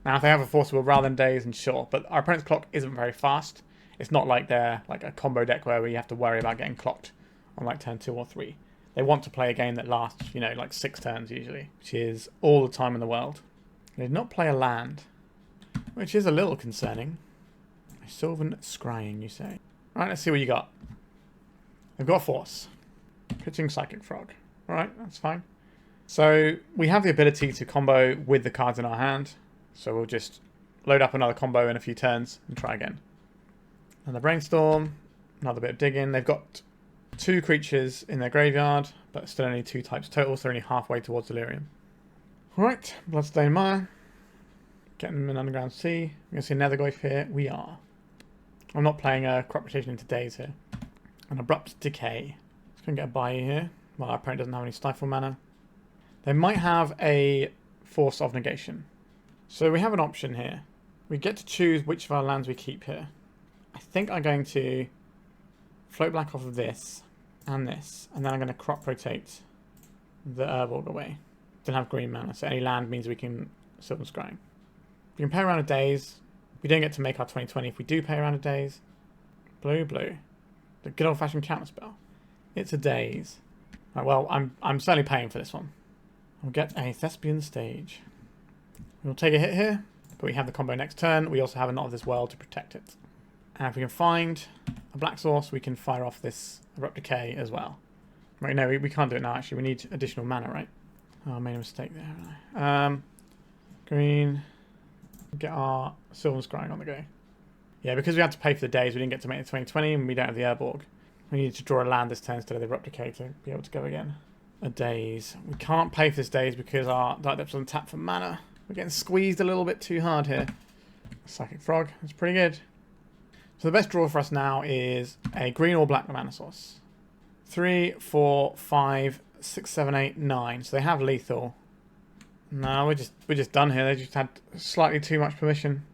Now if they have a Force of Will rather than Daze, and sure, but our opponent's clock isn't very fast. It's not like they're like a combo deck where we have to worry about getting clocked on like turn 2 or 3. They want to play a game that lasts, you know, like 6 turns usually, which is all the time in the world. They did not play a land, which is a little concerning. Sylvan Scrying, you say? Alright, let's see what you got. They've got Force. Pitching Psychic Frog. Alright, that's fine. So we have the ability to combo with the cards in our hand. So we'll just load up another combo in a few turns and try again. And the Brainstorm. Another bit of digging. They've got 2 creatures in their graveyard, but still only 2 types total, so they're only halfway towards Delirium. Alright, Bloodstained Mire. Getting them in Underground Sea. We're going to see another Nethergoyf here. We are. I'm not playing a Crop Rotation into Daze here. An Abrupt Decay. Let's go and get a Bayou here. Well, our opponent doesn't have any Stifle mana. They might have a Force of Negation. So we have an option here. We get to choose which of our lands we keep here. I think I'm going to float black off of this and this, and then I'm going to Crop Rotate the Urborg away. Don't have green mana, so any land means we can Sylvan Scrying. We can pay around a Daze. We don't get to make our 2020 if we do pay around a Daze. Blue, blue. The good old-fashioned counterspell. It's a Daze. Right, well, I'm certainly paying for this one. We'll get a Thespian Stage. We'll take a hit here, but we have the combo next turn. We also have a Knot of this World to protect it. And if we can find a black source, we can fire off this Abrupt Decay as well. Right, no, we can't do it now, actually. We need additional mana, right? Oh, I made a mistake there, haven't I? Green. Get our Sylvan Scrying on the go. Yeah, because we had to pay for the Daze, we didn't get to make the 2020, and we don't have the Urborg. We need to draw a land this turn instead of the Abrupt Decay to be able to go again. A Daze. We can't pay for this Daze because our Dark Depths on tap for mana. We're getting squeezed a little bit too hard here. Psychic Frog. That's pretty good. So the best draw for us now is a green or black mana source. 3, 4, 5, 6, 7, 8, 9. So they have lethal. No, we're just done here. They just had slightly too much permission.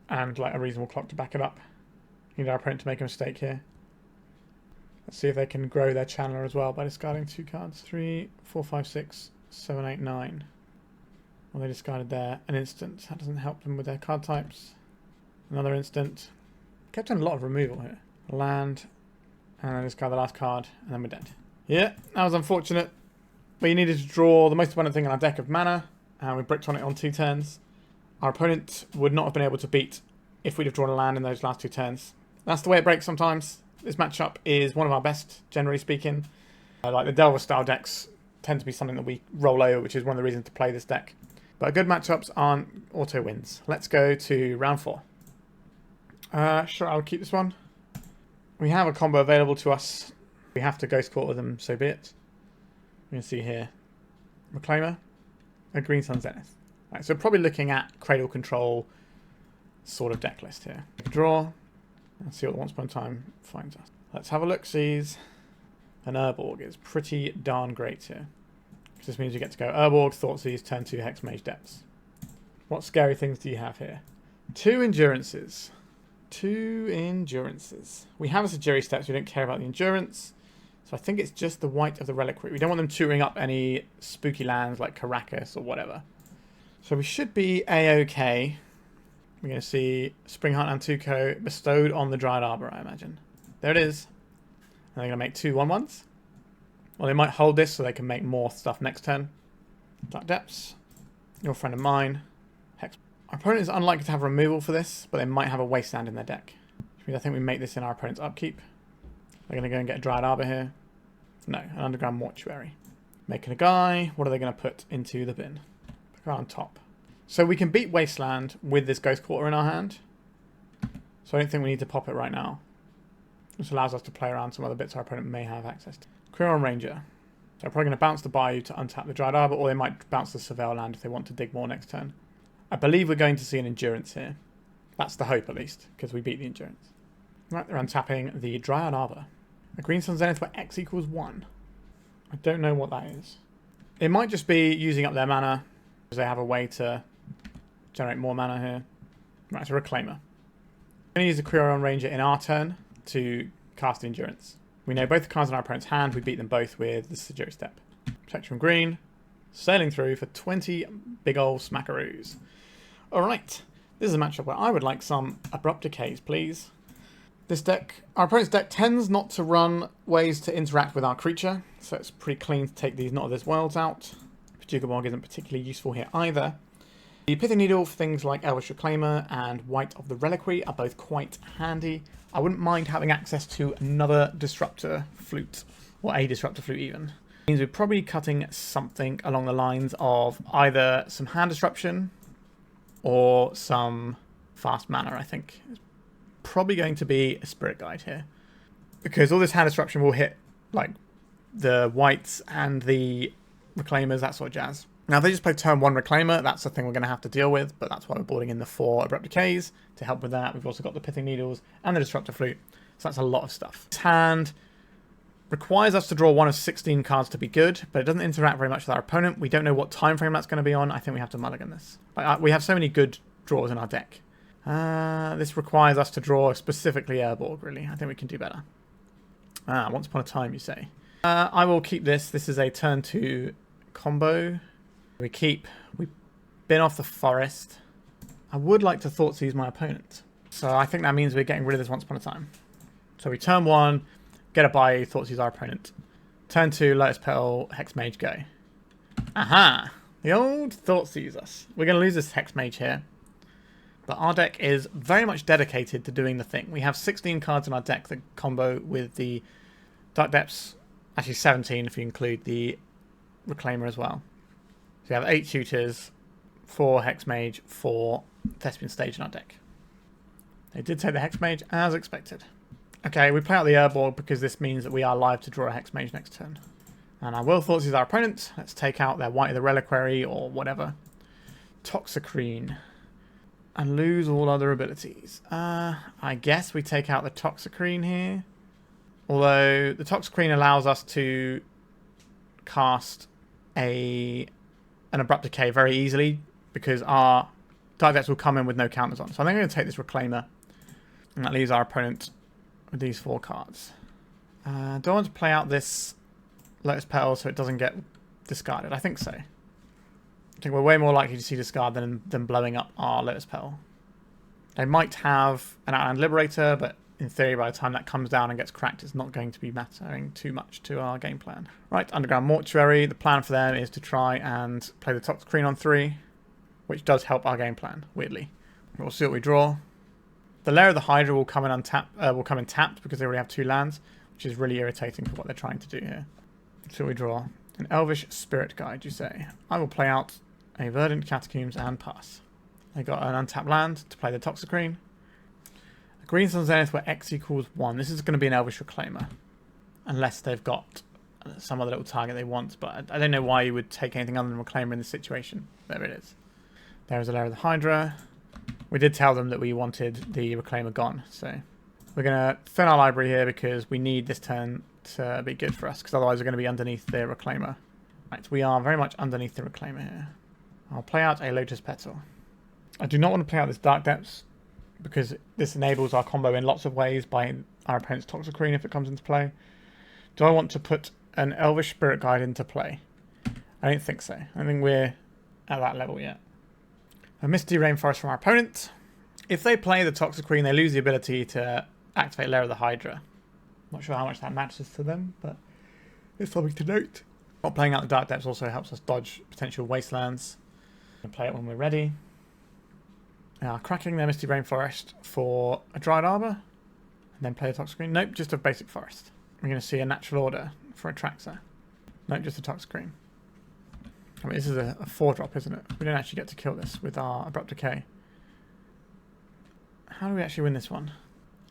And like a reasonable clock to back it up. Need our opponent to make a mistake here. Let's see if they can grow their channeler as well by discarding 2 cards. 3, 4, 5, 6, 7, 8, 9. Well, they discarded there an instant. That doesn't help them with their card types. Another instant. Kept on a lot of removal here. Land. And I discard the last card. And then we're dead. Yeah, that was unfortunate. We needed to draw the most abundant thing in our deck of mana. And we bricked on it on 2 turns. Our opponent would not have been able to beat if we'd have drawn a land in those last 2 turns. That's the way it breaks sometimes. This matchup is one of our best, generally speaking. Like the Delver style decks tend to be something that we roll over, which is one of the reasons to play this deck. But good matchups aren't auto wins. Let's go to round 4. Sure, I'll keep this one. We have a combo available to us. We have to Ghost Quarter them, so be it. We can see here. Reclaimer. A Green Sun Zenith. Right, so probably looking at Cradle Control sort of deck list here. Draw. Let's see what Once Upon a Time finds us. Let's have a look. Sees an Urborg is pretty darn great here. This means you get to go Urborg, Thoughtseize, turn 2 Hexmage Depths. What scary things do you have here? 2 Endurances. 2 Endurances. We have a Sejiri Steppe, so we don't care about the Endurance. So I think it's just the white of the Reliquary. We don't want them touring up any spooky lands like Caracas or whatever. So we should be A-OK. We're going to see Spring Hunt and Tuco bestowed on the Dryad Arbor, I imagine. There it is. And they're going to make 2 1/1s. Well, they might hold this so they can make more stuff next turn. Dark Depths. Your friend of mine. Hex. Our opponent is unlikely to have removal for this, but they might have a Wasteland in their deck. Which means I think we make this in our opponent's upkeep. They're going to go and get a Dryad Arbor here. No, an Underground Mortuary. Making a guy. What are they going to put into the bin? Put it on top. So we can beat Wasteland with this Ghost Quarter in our hand. So I don't think we need to pop it right now. This allows us to play around some other bits our opponent may have access to. Quirion Ranger. They're probably going to bounce the Bayou to untap the Dryad Arbor, or they might bounce the Surveil land if they want to dig more next turn. I believe we're going to see an Endurance here. That's the hope, at least, because we beat the Endurance. Right, they're untapping the Dryad Arbor. A Green Sun Zenith where X equals 1. I don't know what that is. It might just be using up their mana, because they have a way to generate more mana here. Right, it's a Reclaimer. We're going to use the Quirion Ranger in our turn to cast Endurance. We know both the cards in our opponent's hand. We beat them both with the Sejiri Steppe. Protect from green. Sailing through for 20 big ol' smackaroos. Alright. This is a matchup where I would like some Abrupt Decays, please. This deck, our opponent's deck tends not to run ways to interact with our creature. So it's pretty clean to take these Not of This Worlds out. Bojuka Bog isn't particularly useful here either. The Pithing Needle for things like Elvish Reclaimer and White of the Reliquary are both quite handy. I wouldn't mind having access to another Disruptor Flute, or a Disruptor Flute even. It means we're probably cutting something along the lines of either some hand disruption or some fast mana, I think. probably going to be a Spirit Guide here. Because all this hand disruption will hit like the whites and the Reclaimers, that sort of jazz. Now, if they just play turn 1 Reclaimer, that's the thing we're going to have to deal with, but that's why we're boarding in the 4 Abrupt Decays to help with that. We've also got the Pithing Needles and the Disruptor Flute, so that's a lot of stuff. This hand requires us to draw 1 of 16 cards to be good, but it doesn't interact very much with our opponent. We don't know what time frame that's going to be on. I think we have to mulligan this. We have so many good draws in our deck. This requires us to draw specifically Urborg, really. I think we can do better. Once upon a time, you say. I will keep this. This is a turn 2 combo. We bin off the forest. I would like to Thoughtseize my opponent. So I think that means we're getting rid of this once upon a time. So we turn 1, get a Bayou, Thoughtseize our opponent. Turn 2, Lotus Petal, Hexmage, go. Aha! The old Thoughtseize us. We're going to lose this Hexmage here. But our deck is very much dedicated to doing the thing. We have 16 cards in our deck that combo with the Dark Depths. Actually 17 if you include the Reclaimer as well. So we have 8 shooters, 4 Hexmage, 4 Thespian Stage in our deck. They did take the Hexmage as expected. Okay, we play out the Urborg because this means that we are live to draw a Hexmage next turn. And I will Thoughtseize our opponent. Let's take out their White of the Reliquary or whatever. Toxicrene. And lose all other abilities. I guess we take out the Toxicrene here. Although the Toxicrene allows us to cast an Abrupt Decay very easily because our Dark Depths will come in with no counters on. So I think I'm going to take this Reclaimer, and that leaves our opponent with these 4 cards. Do I want to play out this Lotus Petal so it doesn't get discarded? I think so. I think we're way more likely to see discard than blowing up our Lotus Petal. They might have an Outland Liberator, but in theory, by the time that comes down and gets cracked, it's not going to be mattering too much to our game plan. Right, Underground Mortuary. The plan for them is to try and play the Toxicrene on 3, which does help our game plan, weirdly. We'll see what we draw. The Lair of the Hydra will come in tapped because they already have 2 lands, which is really irritating for what they're trying to do here. Let's see what we draw. An Elvish Spirit Guide, you say. I will play out a Verdant Catacombs and pass. They got an untapped land to play the Toxicrene. Green Sun Zenith where X equals 1. This is going to be an Elvish Reclaimer. Unless they've got some other little target they want. But I don't know why you would take anything other than Reclaimer in this situation. There it is. There is a Lair of the Hydra. We did tell them that we wanted the Reclaimer gone. So we're going to thin our library here because we need this turn to be good for us. Because otherwise we're going to be underneath the Reclaimer. Right, we are very much underneath the Reclaimer here. I'll play out a Lotus Petal. I do not want to play out this Dark Depths, because this enables our combo in lots of ways by our opponent's Toxicrene if it comes into play. Do I want to put an Elvish Spirit Guide into play? I don't think so. I think we're at that level yet. A Misty Rainforest from our opponent. If they play the Toxicrene, they lose the ability to activate Lair of the Hydra. Not sure how much that matters to them, but it's something to note. Not playing out the Dark Depths also helps us dodge potential wastelands. We'll play it when we're ready. Cracking their Misty Rainforest for a Dried Arbor, and then play a Toxicrene. Nope, just a basic forest. We're going to see a Natural Order for a Traxxas. Nope, just a Toxicrene. I mean, this is a 4-drop, isn't it? We don't actually get to kill this with our Abrupt Decay. How do we actually win this one?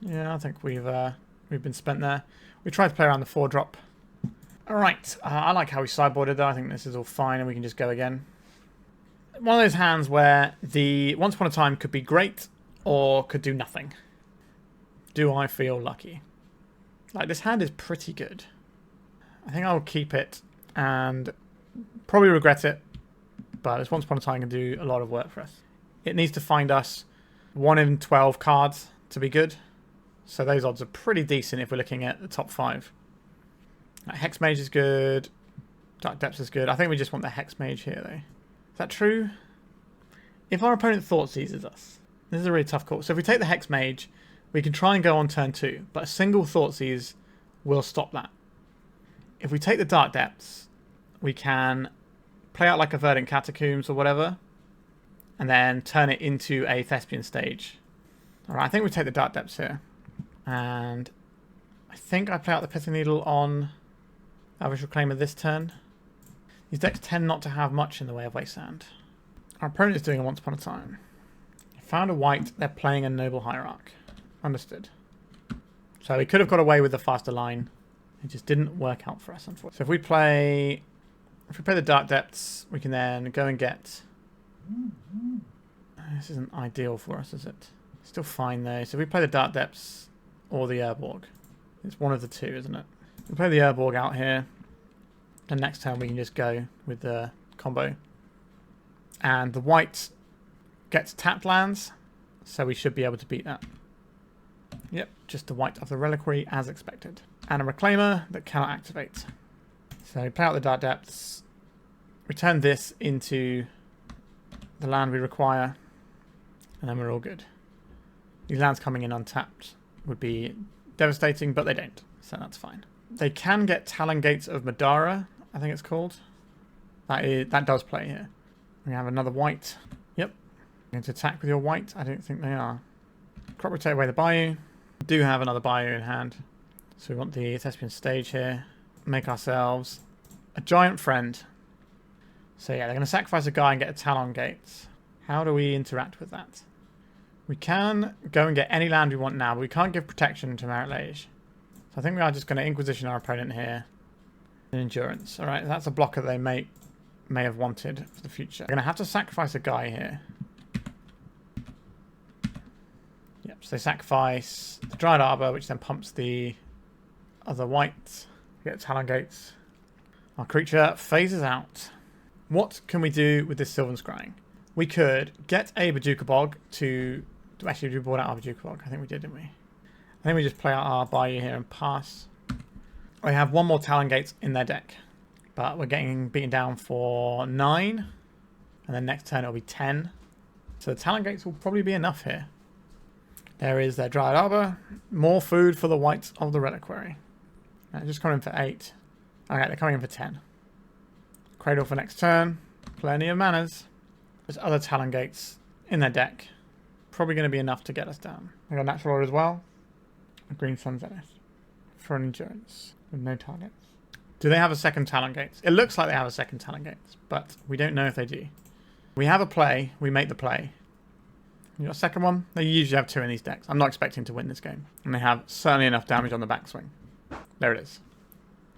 Yeah, I think we've been spent there. We tried to play around the 4-drop. Alright, I like how we sideboarded though. I think this is all fine and we can just go again. One of those hands where the Once Upon a Time could be great or could do nothing. Do I feel lucky? Like, this hand is pretty good. I think I'll keep it and probably regret it, but this Once Upon a Time can do a lot of work for us. It needs to find us 1 in 12 cards to be good, so those odds are pretty decent if we're looking at the top 5. Hexmage is good, Dark Depths is good. I think we just want the Hexmage here though. Is that true? If our opponent Thoughtseizes us, this is a really tough call. So if we take the Hexmage, we can try and go on turn 2, but a single Thoughtseize will stop that. If we take the Dark Depths, we can play out like a Verdant Catacombs or whatever, and then turn it into a Thespian stage. Alright, I think we take the Dark Depths here. And I think I play out the Pithing Needle on Elvish Reclaimer this turn. These decks tend not to have much in the way of wasteland. Our opponent is doing a Once Upon a Time. They found a white, they're playing a Noble Hierarch. Understood. So we could have got away with the faster line. It just didn't work out for us, unfortunately. So if we play the Dark Depths, we can then go and get... This isn't ideal for us, is it? Still fine though. So if we play the Dark Depths or the Urborg, it's one of the two, isn't it? We play the Urborg out here, and next turn we can just go with the combo. And the white gets tapped lands, so we should be able to beat that. Yep, just the white of the Reliquary as expected. And a Reclaimer that cannot activate. So play out the Dark Depths, return this into the land we require, and then we're all good. These lands coming in untapped would be devastating, but they don't, so that's fine. They can get Talon Gates of Madara, I think it's called. That does play here. We have another white. Yep. Going to attack with your white? I don't think they are. Crop rotate away the Bayou. We do have another Bayou in hand. So we want the Thespian stage here. Make ourselves a giant friend. So yeah, they're going to sacrifice a guy and get a Talon Gates. How do we interact with that? We can go and get any land we want now, but we can't give protection to Marit Lage. So I think we are just going to Inquisition our opponent here. Endurance. Alright, that's a blocker they may have wanted for the future. We're going to have to sacrifice a guy here. Yep, so they sacrifice the Dryad Arbor, which then pumps the other white. We get Talon Gates. Our creature phases out. What can we do with this Sylvan Scrying? We could get a Bojuka Bog to... Actually, we brought out our Bojuka Bog. I think we did, didn't we? I think we just play out our Bayou here and pass. We have one more Talon Gates in their deck. But we're getting beaten down for 9. And then next turn it'll be 10. So the Talon Gates will probably be enough here. There is their Dryad Arbor. More food for the whites of the Reliquary. Just coming in for 8. Okay, they're coming in for 10. Cradle for next turn. Plenty of manas. There's other Talon Gates in their deck. Probably going to be enough to get us down. I got Natural Order as well. A Green Sun Zenith. For an Endurance. With no targets. Do they have a second Talon Gates? It looks like they have a second Talon Gates. But we don't know if they do. We have a play. We make the play. You got a second one? They usually have 2 in these decks. I'm not expecting to win this game. And they have certainly enough damage on the backswing. There it is.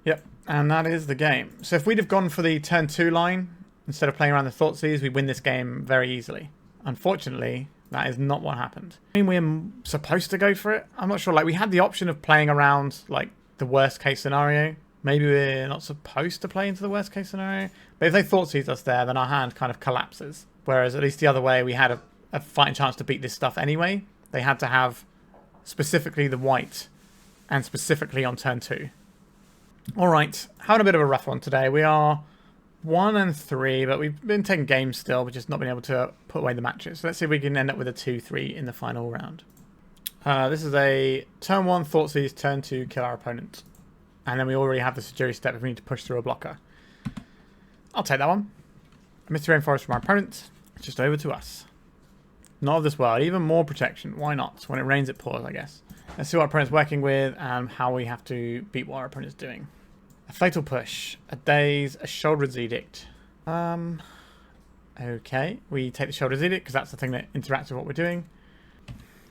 Yep. And that is the game. So if we'd have gone for the turn 2 line, instead of playing around the Thoughtseize, we win this game very easily. Unfortunately, that is not what happened. I mean, we're supposed to go for it. I'm not sure. Like, we had the option of playing around, like, the worst case scenario. Maybe we're not supposed to play into the worst case scenario. But if they Thoughtseize us there, then our hand kind of collapses. Whereas at least the other way, we had a fighting chance to beat this stuff anyway. They had to have specifically the white and specifically on turn 2. Alright, having a bit of a rough one today. We are 1-3, but we've been taking games still, but just not been able to put away the matches. So let's see if we can end up with a 2-3 in the final round. This is a turn 1 Thoughtseize, turn 2 kill our opponent. And then we already have the Sejiri Steppe if we need to push through a blocker. I'll take that one. A Misty Rainforest from our opponent. It's just over to us. Not of this world. Even more protection. Why not? When it rains, it pours, I guess. Let's see what our opponent's working with and how we have to beat what our opponent's doing. A Fatal Push. A Daze. A Shoulder's Edict. Okay. We take the Shoulder's Edict because that's the thing that interacts with what we're doing.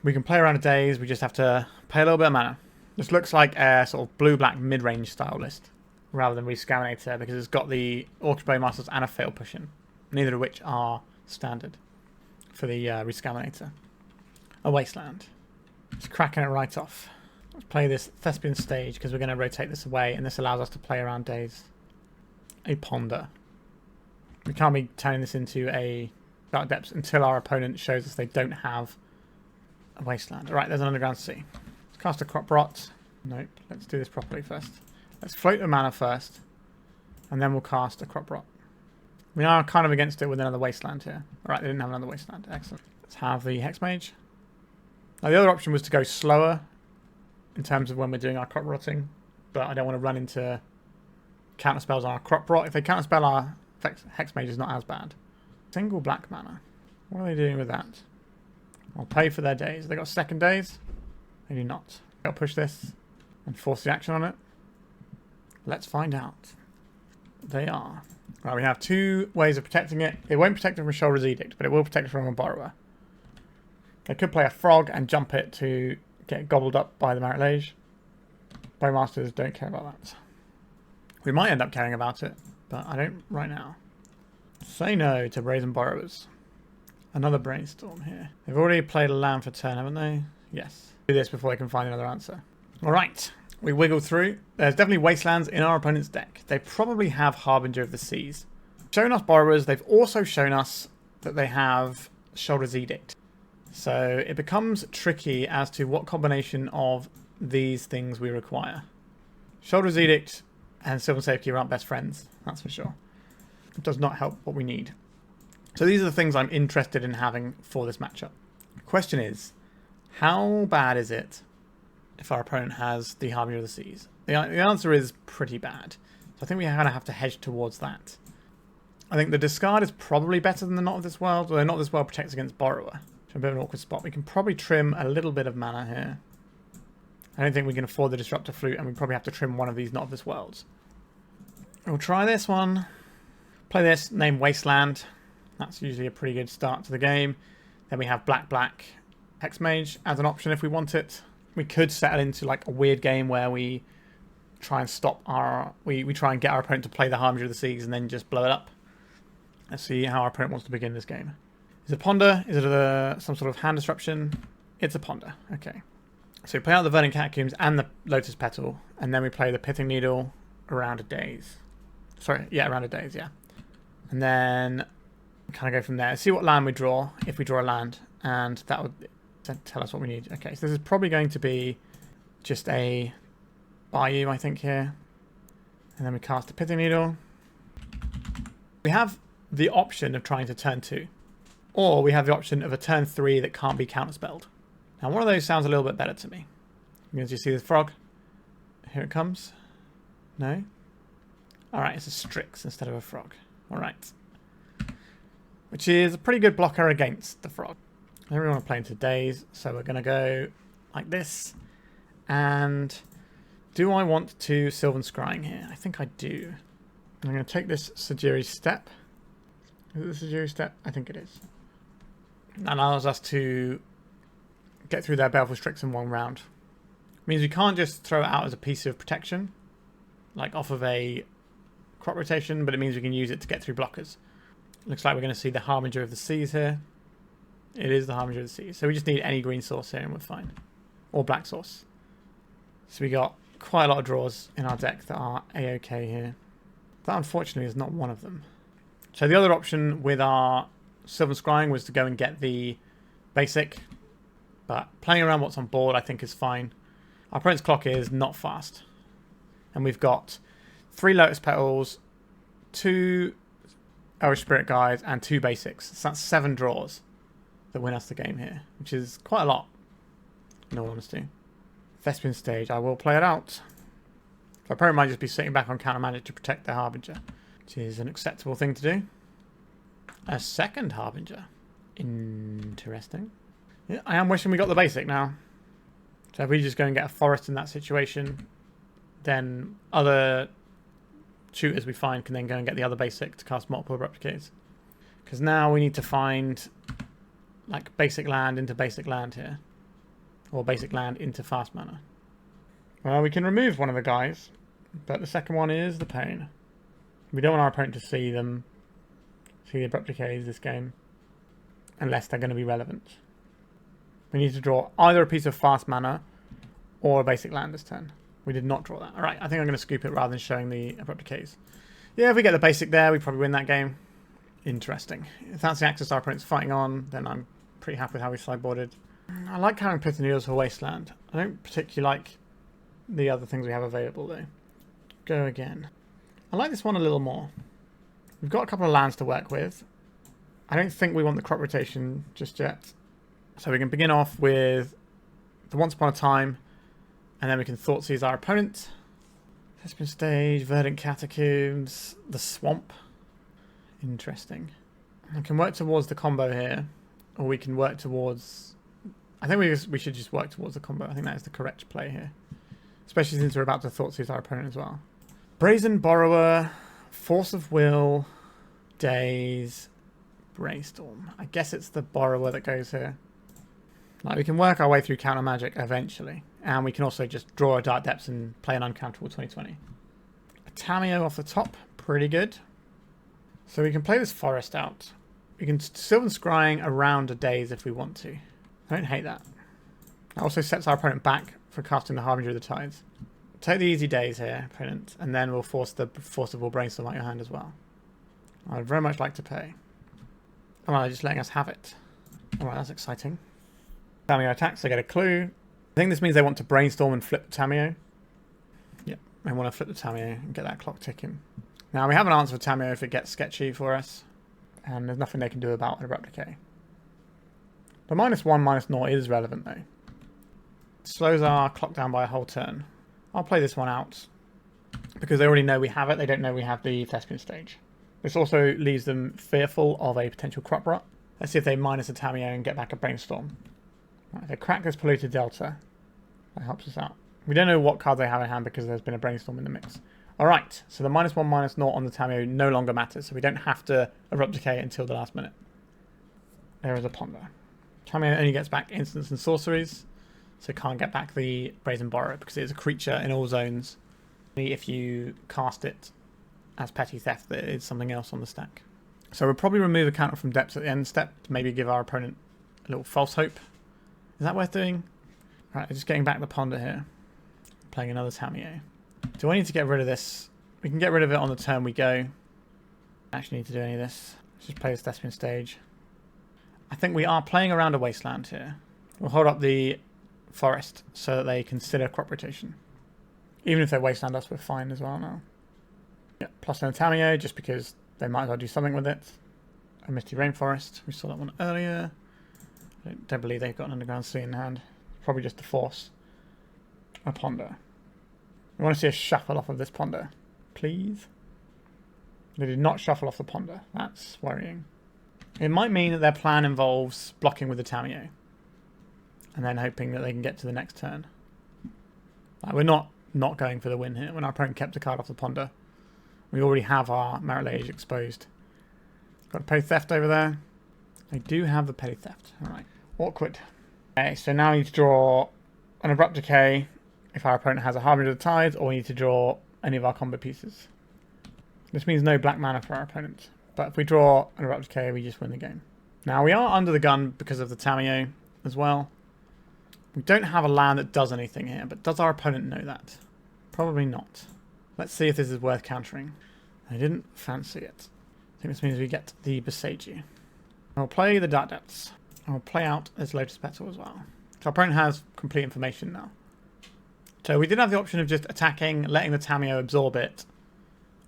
We can play around a Daze. We just have to pay a little bit of mana. This looks like a sort of blue-black mid-range style list rather than Rescaminator because it's got the Orcish Bowmasters and a Fatal Push in. Neither of which are standard for the Rescaminator. A Wasteland. Just cracking it right off. Let's play this Thespian stage because we're going to rotate this away and this allows us to play around Daze. A Ponder. We can't be turning this into a Dark Depths until our opponent shows us they don't have a Wasteland. Alright, there's an Underground Sea. Let's cast a Crop Rot. Nope, let's do this properly first. Let's float the mana first and then we'll cast a Crop Rot. We are kind of against it with another Wasteland here. Alright, they didn't have another Wasteland. Excellent. Let's have the Hexmage. Now the other option was to go slower in terms of when we're doing our Crop Rotting, but I don't want to run into counter spells on our Crop Rot. If they counter spell our Hexmage, is not as bad. Single black mana. What are they doing with that? I'll pay for their Daze. They got second Daze? They do not. I'll push this and force the action on it. Let's find out. They are. Right, we have 2 ways of protecting it. It won't protect it from Shoulder's Edict, but it will protect it from a Borrower. They could play a Frog and jump it to get gobbled up by the Marit Lage. Bowmasters don't care about that. We might end up caring about it, but I don't right now. Say no to Brazen Borrowers. Another Brainstorm here. They've already played a land for turn, haven't they? Yes. Do this before they can find another answer. Alright, we wiggle through. There's definitely Wastelands in our opponent's deck. They probably have Harbinger of the Seas. Shown us Borrowers, they've also shown us that they have Shoulder's Edict. So it becomes tricky as to what combination of these things we require. Shoulder's Edict and Sylvan Safekeeper aren't best friends, that's for sure. It does not help what we need. So these are the things I'm interested in having for this matchup. The question is, how bad is it if our opponent has the Harbinger of the Seas? The answer is pretty bad. So I think we kind of have to hedge towards that. I think the discard is probably better than the Not of This World, although Not of This World protects against Borrower. So a bit of an awkward spot. We can probably trim a little bit of mana here. I don't think we can afford the Disruptor Flute, and we probably have to trim one of these Not of This Worlds. We'll try this one. Play this, name Wasteland. That's usually a pretty good start to the game. Then we have Black Hexmage as an option if we want it. We could settle into like a weird game where we try and stop our... We try and get our opponent to play the Harbinger of the Seas and then just blow it up. Let's see how our opponent wants to begin this game. Is it Ponder? Is it some sort of hand disruption? It's a Ponder. Okay. So we play out the Verdant Catacombs and the Lotus Petal, and then we play the Pithing Needle around a daze. Sorry, yeah, around a daze, yeah. And then kind of go from there. See what land we draw, if we draw a land, and that would tell us what we need. Okay, so this is probably going to be just a Bayou, I think, here. And then we cast a Pithing Needle. We have the option of trying to turn 2. Or we have the option of a turn 3 that can't be counterspelled. Now, one of those sounds a little bit better to me. Because you see this frog? Here it comes. No? Alright, it's a Strix instead of a frog. Alright. Which is a pretty good blocker against the frog. I don't really want to play into daze, so we're going to go like this. And do I want to Sylvan Scrying here? I think I do. I'm going to take this Sejiri Steppe. Is it the Sejiri Steppe? I think it is. That allows us to get through their Baleful Strix in one round. It means we can't just throw it out as a piece of protection, like off of a crop rotation, but it means we can use it to get through blockers. Looks like we're going to see the Harbinger of the Seas here. It is the Harbinger of the Seas. So we just need any green source here and we're fine. Or black source. So we got quite a lot of draws in our deck that are A-OK here. That unfortunately is not one of them. So the other option with our Sylvan Scrying was to go and get the basic. But playing around what's on board I think is fine. Our opponent's clock is not fast. And we've got 3 Lotus Petals, 2 Elvish Spirit Guides, and 2 basics. So that's 7 draws that win us the game here, which is quite a lot, in all honesty. Thespian stage, I will play it out. Our opponent might just be sitting back on counter magic to protect their Harbinger, which is an acceptable thing to do. A second Harbinger. Interesting. Yeah, I am wishing we got the basic now. So if we just go and get a forest in that situation, then other shooters we find can then go and get the other basic to cast multiple Abrupt Decays. Because now we need to find like basic land into basic land here. Or basic land into fast mana. Well, we can remove one of the guys, but the second one is the pain. We don't want our opponent to see the Abrupt Decays this game, unless they're going to be relevant. We need to draw either a piece of fast mana or a basic land this turn. We did not draw that. Alright, I think I'm going to scoop it rather than showing the Abrupt Decays. Yeah, if we get the basic there, we probably win that game. Interesting. If that's the axis our opponent's fighting on, then I'm pretty happy with how we sideboarded. I like carrying Pithing Needles for Wasteland. I don't particularly like the other things we have available though. Go again. I like this one a little more. We've got a couple of lands to work with. I don't think we want the crop rotation just yet. So we can begin off with the Once Upon a Time, and then we can Thoughtseize our opponent. Thespian stage, Verdant Catacombs, the Swamp. Interesting. I can work towards the combo here, or we can work towards... I think we should just work towards the combo. I think that is the correct play here. Especially since we're about to Thoughtseize our opponent as well. Brazen Borrower, Force of Will, Daze, Brainstorm. I guess it's the Borrower that goes here. Like, we can work our way through counter magic eventually. And we can also just draw a Dark Depths and play an uncountable 2020. A Tamiyo off the top, pretty good. So we can play this forest out. We can Sylvan Scrying around a daze if we want to. I don't hate that. That also sets our opponent back for casting the Harbinger of the Tides. Take the easy days here, opponent, and then we'll force the Forcible Brainstorm out your hand as well. I would very much like to pay. Oh, well, they're just letting us have it. Alright, that's exciting. Tamiyo attacks, they get a clue. I think this means they want to brainstorm and flip the Tamiyo. Yep, they want to flip the Tamiyo and get that clock ticking. Now, we have an answer for Tamiyo if it gets sketchy for us. And there's nothing they can do about an Abrupt Decay. The -1, -0 is relevant, though. It slows our clock down by a whole turn. I'll play this one out. Because they already know we have it, they don't know we have the Thespian stage. This also leaves them fearful of a potential crop rot. Let's see if they minus a Tamiyo and get back a Brainstorm. Right, if they crack this Polluted Delta, that helps us out. We don't know what cards they have in hand because there's been a Brainstorm in the mix. Alright, so the -1, -0 on the Tamiyo no longer matters, so we don't have to Abrupt Decay until the last minute. There is a Ponder. Tamiyo only gets back instants and sorceries, so it can't get back the Brazen Borrow because it is a creature in all zones. Only if you cast it as Petty Theft, there is something else on the stack. So we'll probably remove a counter from Depths at the end step to maybe give our opponent a little false hope. Is that worth doing? Right, just getting back the Ponder here. Playing another Tamiyo. Do I need to get rid of this? We can get rid of it on the turn we go. Actually need to do any of this. Let's just play this Thespian stage. I think we are playing around a wasteland here. We'll hold up the forest so that they consider crop rotation. Even if they wasteland us, we're fine as well now. Yeah, plus an Tamiyo just because they might as well do something with it. A Misty Rainforest. We saw that one earlier. I don't believe they've got an Underground Sea in hand. Probably just the force. A Ponder. We want to see a shuffle off of this Ponder. Please. They did not shuffle off the Ponder. That's worrying. It might mean that their plan involves blocking with the Tamiyo. And then hoping that they can get to the next turn. Like, we're not going for the win here. When our opponent kept a card off the Ponder. We already have our Marit Lage exposed. Got a Petty Theft over there. They do have the Petty Theft. Alright. Awkward. Okay, so now we need to draw an Abrupt Decay if our opponent has a Harbinger of the Tides, or we need to draw any of our combo pieces. This means no black mana for our opponent. But if we draw an Abrupt Decay, we just win the game. Now, we are under the gun because of the Tamiyo as well. We don't have a land that does anything here, but does our opponent know that? Probably not. Let's see if this is worth countering. I didn't fancy it. I think this means we get the Boseiju. I'll play the Dark Depths. I'll play out this Lotus Petal as well. So our opponent has complete information now. So we did have the option of just attacking, letting the Tamiyo absorb it,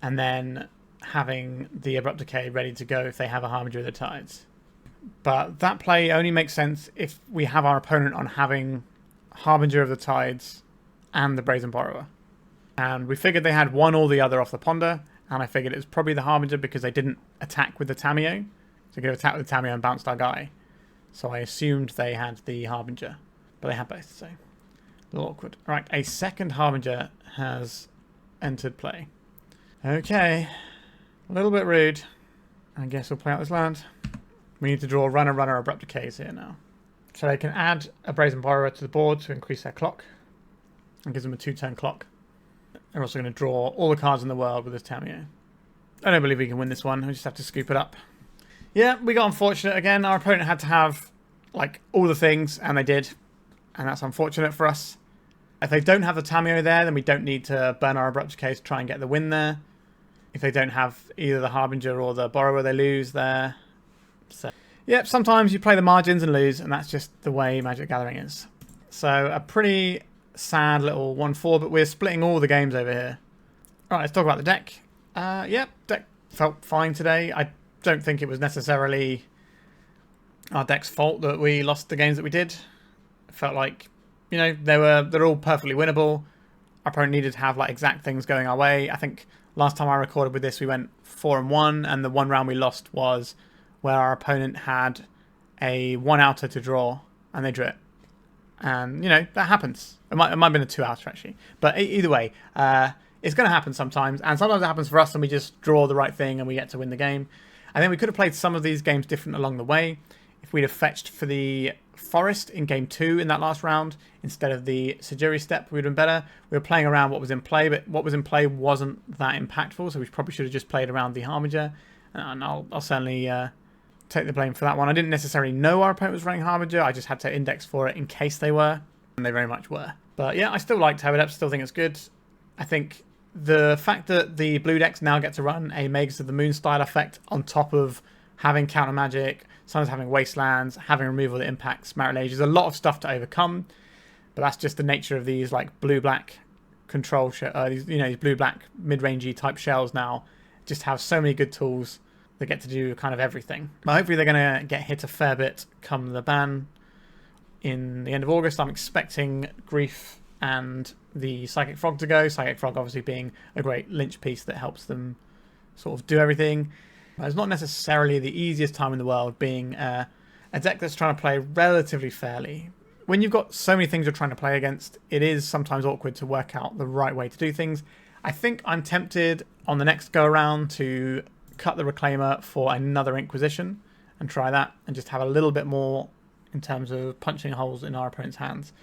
and then having the Abrupt Decay ready to go if they have a Harbinger of the Tides. But that play only makes sense if we have our opponent on having Harbinger of the Tides and the Brazen Borrower. And we figured they had one or the other off the Ponder, and I figured it was probably the Harbinger because they didn't attack with the Tamiyo. So they could have attacked with the Tamiyo and bounced our guy. So I assumed they had the Harbinger, but they had both, so a little awkward. Right, a second Harbinger has entered play. Okay, a little bit rude. I guess we'll play out this land. We need to draw runner, Abrupt Decays here now. So they can add a Brazen Borrower to the board to increase their clock. And gives them a 2-turn clock. They're also going to draw all the cards in the world with this Tamiyo. I don't believe we can win this one. We just have to scoop it up. Yeah, we got unfortunate again. Our opponent had to have, like, all the things, and they did. And that's unfortunate for us. If they don't have the Tamiyo there, then we don't need to burn our Abrupt Decay to try and get the win there. If they don't have either the Harbinger or the Borrower, they lose there. So, yep, sometimes you play the margins and lose, and that's just the way Magic Gathering is. So, a pretty sad little 1-4, but we're splitting all the games over here. Alright, let's talk about the deck. Yep, deck felt fine today. I don't think it was necessarily our deck's fault that we lost the games that we did. It felt like, you know, they're all perfectly winnable. Our opponent needed to have like exact things going our way. I think last time I recorded with this, we went 4-1, and the one round we lost was where our opponent had a 1-outer to draw, and they drew it. And, you know, that happens. It might have been a 2-outer, actually. But either way, it's going to happen sometimes. And sometimes it happens for us, and we just draw the right thing, and we get to win the game. I think we could have played some of these games different along the way. if we'd have fetched for the forest in game 2 in that last round instead of the Sejiri Steppe, we'd have been better. We were playing around what was in play, but what was in play wasn't that impactful, so we probably should have just played around the Harbinger, and I'll certainly take the blame for that one. I didn't necessarily know our opponent was running Harbinger, I just had to index for it in case they were, and they very much were. But yeah, I still like Turbodepths, still think it's good. I think the fact that the blue decks now get to run a Mages of the Moon style effect on top of having counter magic, sometimes having wastelands, having removal that impacts Marit Lage, is a lot of stuff to overcome. But that's just the nature of these like blue-black control, these blue-black mid-rangey type shells now. Just have so many good tools that get to do kind of everything. But hopefully they're going to get hit a fair bit come the ban in the end of August. I'm expecting Grief and the Psychic Frog to go. Psychic Frog obviously being a great lynch piece that helps them sort of do everything. But it's not necessarily the easiest time in the world being a deck that's trying to play relatively fairly. When you've got so many things you're trying to play against, it is sometimes awkward to work out the right way to do things. I think I'm tempted on the next go around to cut the Reclaimer for another Inquisition and try that and just have a little bit more in terms of punching holes in our opponent's hands.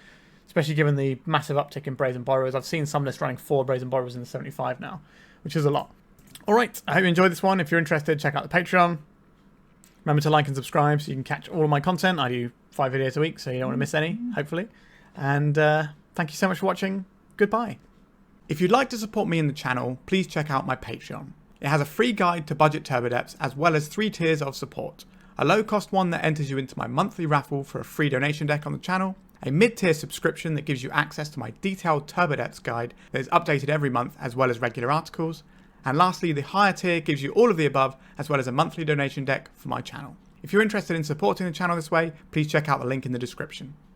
Especially given the massive uptick in Brazen Borrowers. I've seen some lists running 4 Brazen Borrowers in the 75 now, which is a lot. Alright, I hope you enjoyed this one. If you're interested, check out the Patreon. Remember to like and subscribe so you can catch all of my content. I do 5 videos a week, so you don't want to miss any, hopefully. And thank you so much for watching. Goodbye. If you'd like to support me in the channel, please check out my Patreon. It has a free guide to budget Turbodepths as well as 3 tiers of support. A low-cost one that enters you into my monthly raffle for a free donation deck on the channel, a mid-tier subscription that gives you access to my detailed Turbodepths guide that is updated every month as well as regular articles, and lastly, the higher tier gives you all of the above as well as a monthly donation deck for my channel. If you're interested in supporting the channel this way, please check out the link in the description.